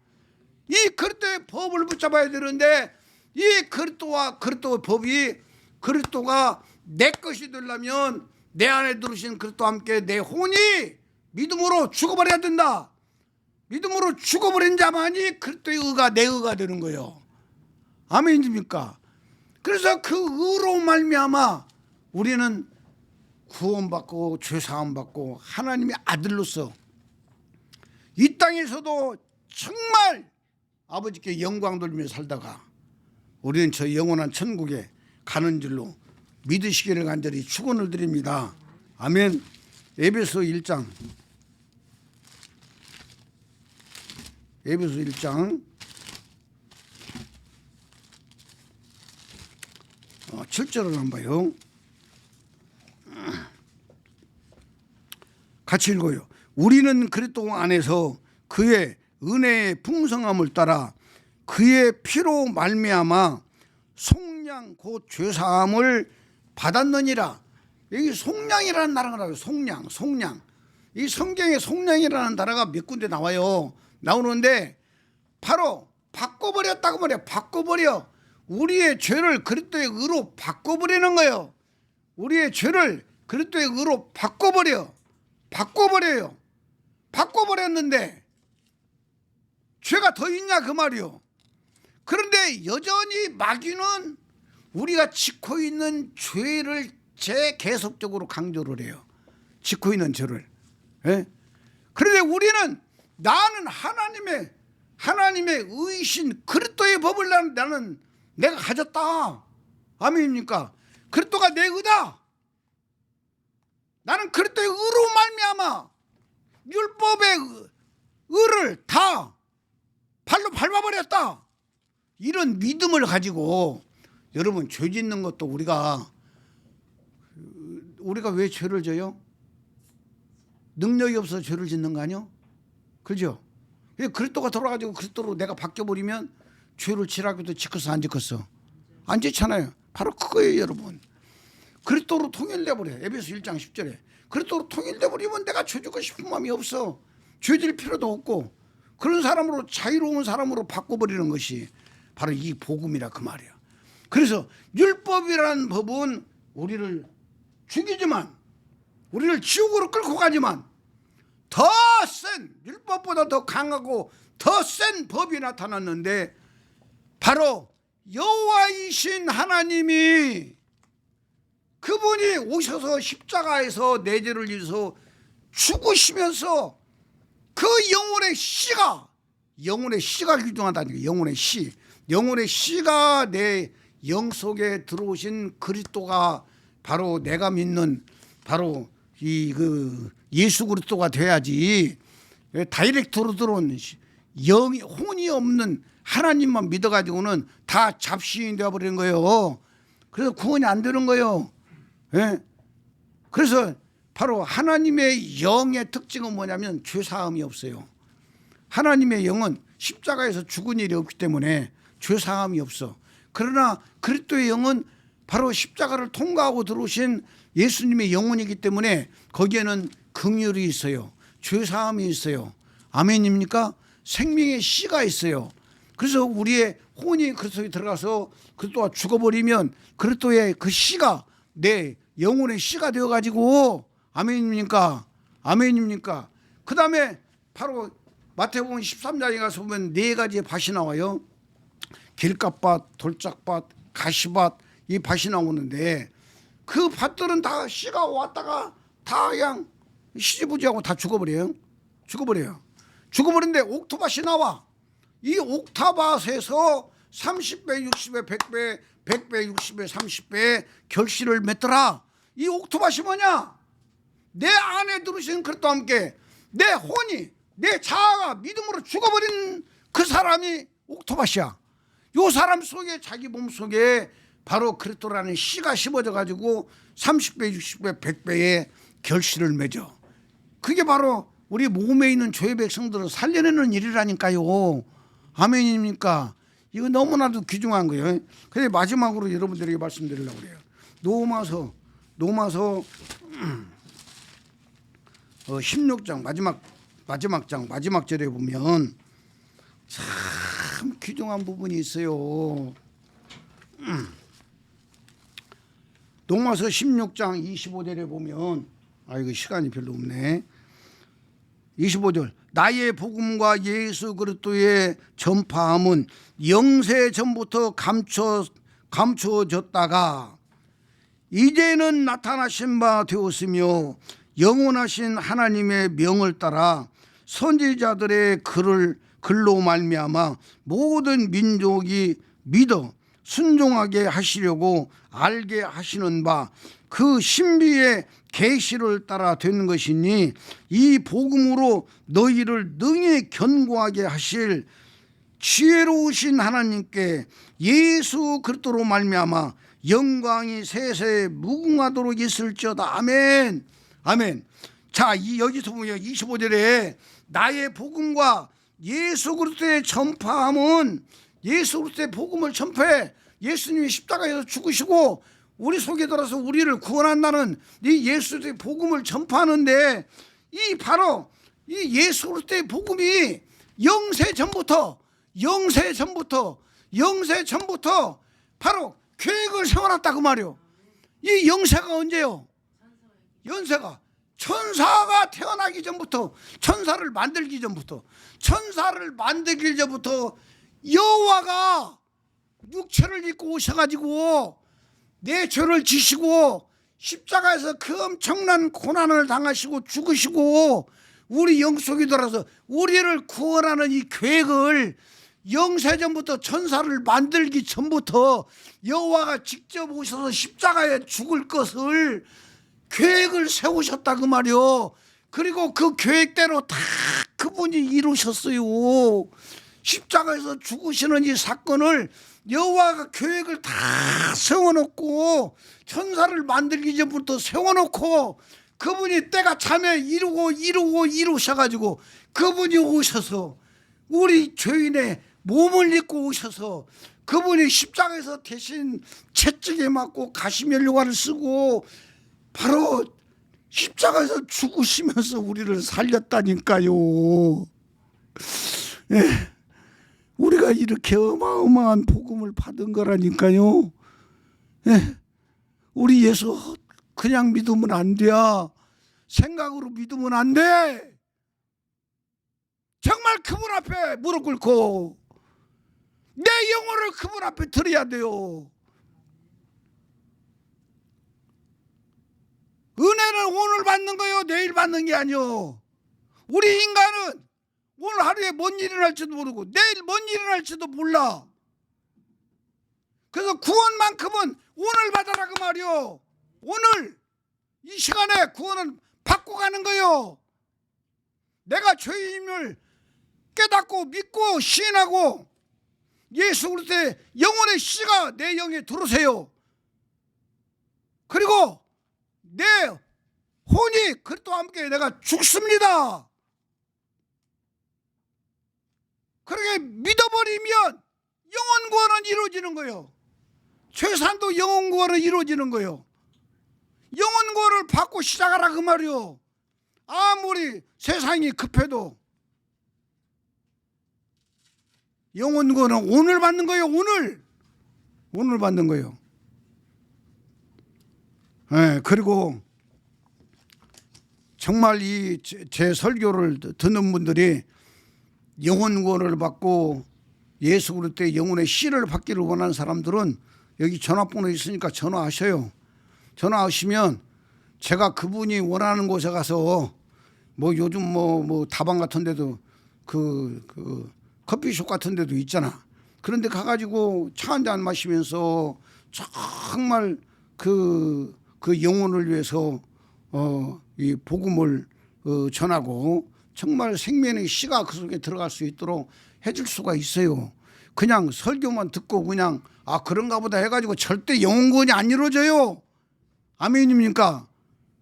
이 그리스도의 법을 붙잡아야 되는데 이 그리스도와 그리스도의 법이, 그리스도가 내 것이 되려면 내 안에 들으신 그리스도와 함께 내 혼이 믿음으로 죽어버려야 된다. 믿음으로 죽어버린 자만이 그리스도의 의가 내 의가 되는 거예요. 아멘입니까? 그래서 그 의로 말미암아 우리는 구원받고 죄사함받고 하나님의 아들로서 이 땅에서도 정말 아버지께 영광 돌리며 살다가 우리는 저 영원한 천국에 가는 줄로 믿으시기를 간절히 축원을 드립니다. 아멘. 에베소 1장 7절을 한번 봐요. 같이 읽어요. 우리는 그리스도 안에서 그의 은혜의 풍성함을 따라 그의 피로 말미암아 속량 곧 죄사함을 받았느니라. 여기 속량이라는 단어가 나와요. 속량. 이 성경에 속량이라는 단어가 몇 군데 나오는데 바로 바꿔버렸다고 말이야. 바꿔버려. 우리의 죄를 그리스도의 의로 바꿔버리는 거예요. 우리의 죄를 그리스도의 의로 바꿔버려요. 바꿔버렸는데 죄가 더 있냐 그 말이요. 그런데 여전히 마귀는 우리가 짓고 있는 죄를 계속적으로 강조를 해요. 짓고 있는 죄를. 예? 그런데 우리는 나는 하나님의 의신 그리스도의 법을 나는 내가 가졌다. 아멘입니까? 그리스도가 내 의다. 나는 그리스도의 의로 말미암아 율법의 의를 다 발로 밟아버렸다. 이런 믿음을 가지고 여러분, 죄 짓는 것도 우리가 왜 죄를 져요? 능력이 없어서 죄를 짓는 거 아니요? 그죠? 그리스도가 돌아가지고 그리스도로 내가 바뀌어버리면 죄를 지라고 해도 지켰어 안 지켰어? 안 지잖아요. 바로 그거예요 여러분. 그리스도로 통일돼버려요. 에베소 1장 10절에 그리스도로 통일돼버리면 내가 죄 짓고 싶은 마음이 없어. 죄 질 필요도 없고 그런 사람으로, 자유로운 사람으로 바꿔버리는 것이 바로 이 복음이라 그 말이야. 그래서 율법이라는 법은 우리를 죽이지만, 우리를 지옥으로 끌고 가지만 더 센, 율법보다 더 강하고 더 센 법이 나타났는데 바로 여호와이신 하나님이, 그분이 오셔서 십자가에서 내 죄를 위해서 죽으시면서 그 영혼의 씨가 귀중하다니까. 영혼의 씨가 내 영 속에 들어오신 그리스도가 바로 내가 믿는 바로 예수 그리스도가 돼야지. 다이렉트로 들어온 영이, 혼이 없는 하나님만 믿어가지고는 다 잡신이 되어버리는 거예요. 그래서 구원이 안 되는 거예요. 예? 그래서 바로 하나님의 영의 특징은 뭐냐면 죄사함이 없어요. 하나님의 영은 십자가에서 죽은 일이 없기 때문에 죄사함이 없어. 그러나 그리스도의 영은 바로 십자가를 통과하고 들어오신 예수님의 영혼이기 때문에 거기에는 긍휼이 있어요. 죄사함이 있어요. 아멘입니까? 생명의 씨가 있어요. 그래서 우리의 혼이 그리스도에 들어가서 그리스도가 죽어버리면 그리스도의 그 씨가 내 영혼의 씨가 되어가지고, 아멘입니까? 아멘입니까? 그 다음에 바로 마태복음 13장에 가서 보면 4가지의 밭이 나와요. 길갓밭, 돌짝밭, 가시밭, 이 밭이 나오는데 그 밭들은 다 씨가 왔다가 다 그냥 시지부지하고 다 죽어버려요. 죽어버리는데 옥토밭이 나와. 이 옥토밭에서 30배, 60배, 100배, 100배, 60배, 30배 결실을 맺더라. 이 옥토밭이 뭐냐? 내 안에 들으신 그리스도와 함께 내 혼이, 내 자아가 믿음으로 죽어버린 그 사람이 옥토밭이야. 요 사람 속에, 자기 몸 속에 바로 그리스도라는 씨가 심어져 가지고 30배, 60배, 100배의 결실을 맺어. 그게 바로 우리 몸에 있는 죄의 백성들을 살려내는 일이라니까요. 아멘입니까? 이거 너무나도 귀중한 거예요. 그래서 마지막으로 여러분들에게 말씀드리려고 그래요. 로마서 16장 마지막 절에 보면 참 귀중한 부분이 있어요. 로마서 16장 25절에 보면, 이거 시간이 별로 없네. 25절, 나의 복음과 예수 그리스도의 전파함은 영세 전부터 감추어졌다가 이제는 나타나신 바 되었으며 영원하신 하나님의 명을 따라 선지자들의 글로 말미암아 모든 민족이 믿어 순종하게 하시려고 알게 하시는 바 그 신비의 계시를 따라 된 것이니 이 복음으로 너희를 능히 견고하게 하실 지혜로우신 하나님께 예수 그리스도로 말미암아 영광이 세세에 무궁하도록 있을지어다. 아멘. 아멘. 자, 여기서 보면 25절에 나의 복음과 예수 그리스도의 전파함은, 예수 그리스도의 복음을 전파해. 예수님이 십자가에서 죽으시고 우리 속에 들어서 우리를 구원한다는 이 예수의 복음을 전파하는데, 이 바로 이 예수 그리스도의 복음이 영세 전부터 바로 계획을 세워놨다 그 말이요. 이 영세가 언제요? 연세가 천사가 태어나기 전부터, 천사를 만들기 전부터 여호와가 육체를 입고 오셔가지고 내 죄를 지시고 십자가에서 그 엄청난 고난을 당하시고 죽으시고 우리 영속에 들어서 우리를 구원하는 이 계획을 영세전부터, 천사를 만들기 전부터 여호와가 직접 오셔서 십자가에 죽을 것을 계획을 세우셨다 그 말이요. 그리고 그 계획대로 다 그분이 이루셨어요. 십자가에서 죽으시는 이 사건을 여호와가 계획을 다 세워놓고 천사를 만들기 전부터 세워놓고 그분이 때가 차면 이루셔가지고 그분이 오셔서 우리 죄인의 몸을 입고 오셔서 그분이 십자가에서 대신 채찍에 맞고 가시면류관을 쓰고 바로 십자가에서 죽으시면서 우리를 살렸다니까요. 예, 우리가 이렇게 어마어마한 복음을 받은 거라니까요. 예, 우리 예수 그냥 믿으면 안 돼. 생각으로 믿으면 안 돼. 정말 그분 앞에 무릎 꿇고 내 영혼을 그분 앞에 드려야 돼요. 은혜는 오늘 받는 거요, 내일 받는 게 아니요. 우리 인간은 오늘 하루에 뭔 일이 날지도 모르고 내일 뭔 일이 날지도 몰라. 그래서 구원만큼은 오늘 받아라 그 말이요. 오늘 이 시간에 구원은 받고 가는 거요. 내가 죄인임을 깨닫고 믿고 시인하고 예수 그리스도의 영혼의 씨가 내 영에 들어오세요. 그리고 내 혼이 그리스도와 함께 내가 죽습니다. 그렇게 믿어버리면 영혼 구원은 이루어지는 거예요. 최산도 영혼 구원은 이루어지는 거예요. 영혼 구원을 받고 시작하라 그 말이요. 아무리 세상이 급해도 영혼 구원은 오늘 받는 거예요. 오늘 받는 거예요. 네, 그리고 정말 이 제 설교를 듣는 분들이 영혼 구원을 받고 예수 그리스도의 영혼의 씨를 받기를 원하는 사람들은 여기 전화번호 있으니까 전화하셔요. 전화하시면 제가 그분이 원하는 곳에 가서 뭐 요즘 뭐 다방 같은 데도 그 커피숍 같은 데도 있잖아. 그런데 가가지고 차 한잔 마시면서 정말 그 영혼을 위해서 이 복음을 전하고 정말 생명의 씨가 그 속에 들어갈 수 있도록 해줄 수가 있어요. 그냥 설교만 듣고 그냥 그런가 보다 해가지고 절대 영혼 구원이 안 이루어져요. 아멘입니까?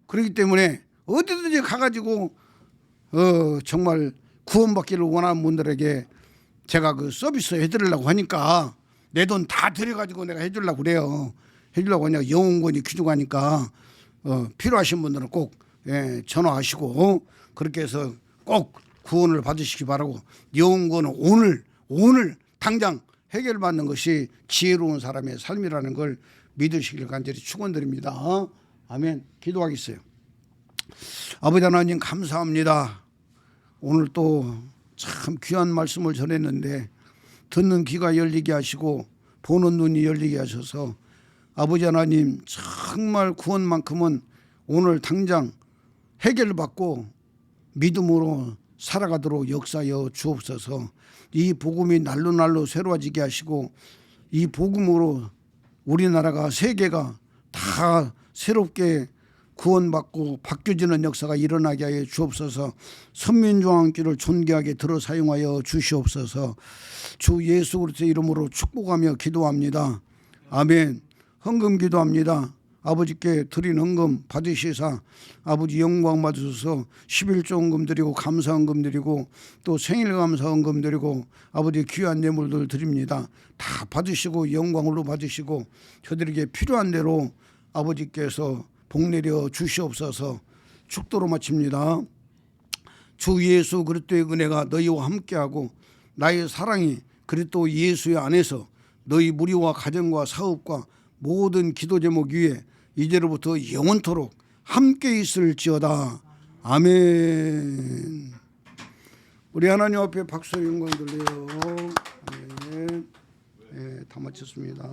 그렇기 때문에 어디든지 가가지고 정말 구원받기를 원하는 분들에게 제가 그 서비스 해드리려고 하니까 내 돈 다 들여가지고 내가 해주려고 그래요. 해주려고 하니까 영혼 구원이 귀중하니까 필요하신 분들은 꼭 전화하시고 그렇게 해서 꼭 구원을 받으시기 바라고 영혼 구원은 오늘 당장 해결받는 것이 지혜로운 사람의 삶이라는 걸 믿으시길 간절히 축원드립니다. 아멘. 기도하겠어요. 아버지 하나님 감사합니다. 오늘 또 참 귀한 말씀을 전했는데 듣는 귀가 열리게 하시고 보는 눈이 열리게 하셔서 아버지 하나님 정말 구원만큼은 오늘 당장 해결받고 믿음으로 살아가도록 역사하여 주옵소서. 이 복음이 날로 새로워지게 하시고 이 복음으로 우리나라가 세계가 다 새롭게 구원받고 바뀌어지는 역사가 일어나게 하여 주옵소서. 선민중앙교를 존귀하게 들어 사용하여 주시옵소서. 주 예수 그리스도의 이름으로 축복하며 기도합니다. 아멘. 헌금 기도합니다. 아버지께 드린 헌금 받으시사 아버지 영광 받으셔서 11조 헌금 드리고 감사 헌금 드리고 또 생일 감사 헌금 드리고 아버지 귀한 예물들 드립니다. 다 받으시고 영광으로 받으시고 저들에게 필요한 대로 아버지께서 복 내려 주시옵소서. 축도로 마칩니다. 주 예수 그리스도의 은혜가 너희와 함께하고 나의 사랑이 그리스도 예수의 안에서 너희 무리와 가정과 사업과 모든 기도 제목 위에 이제로부터 영원토록 함께 있을지어다. 아멘. 우리 하나님 앞에 박수 영광 돌려요. 아멘. 다 마쳤습니다.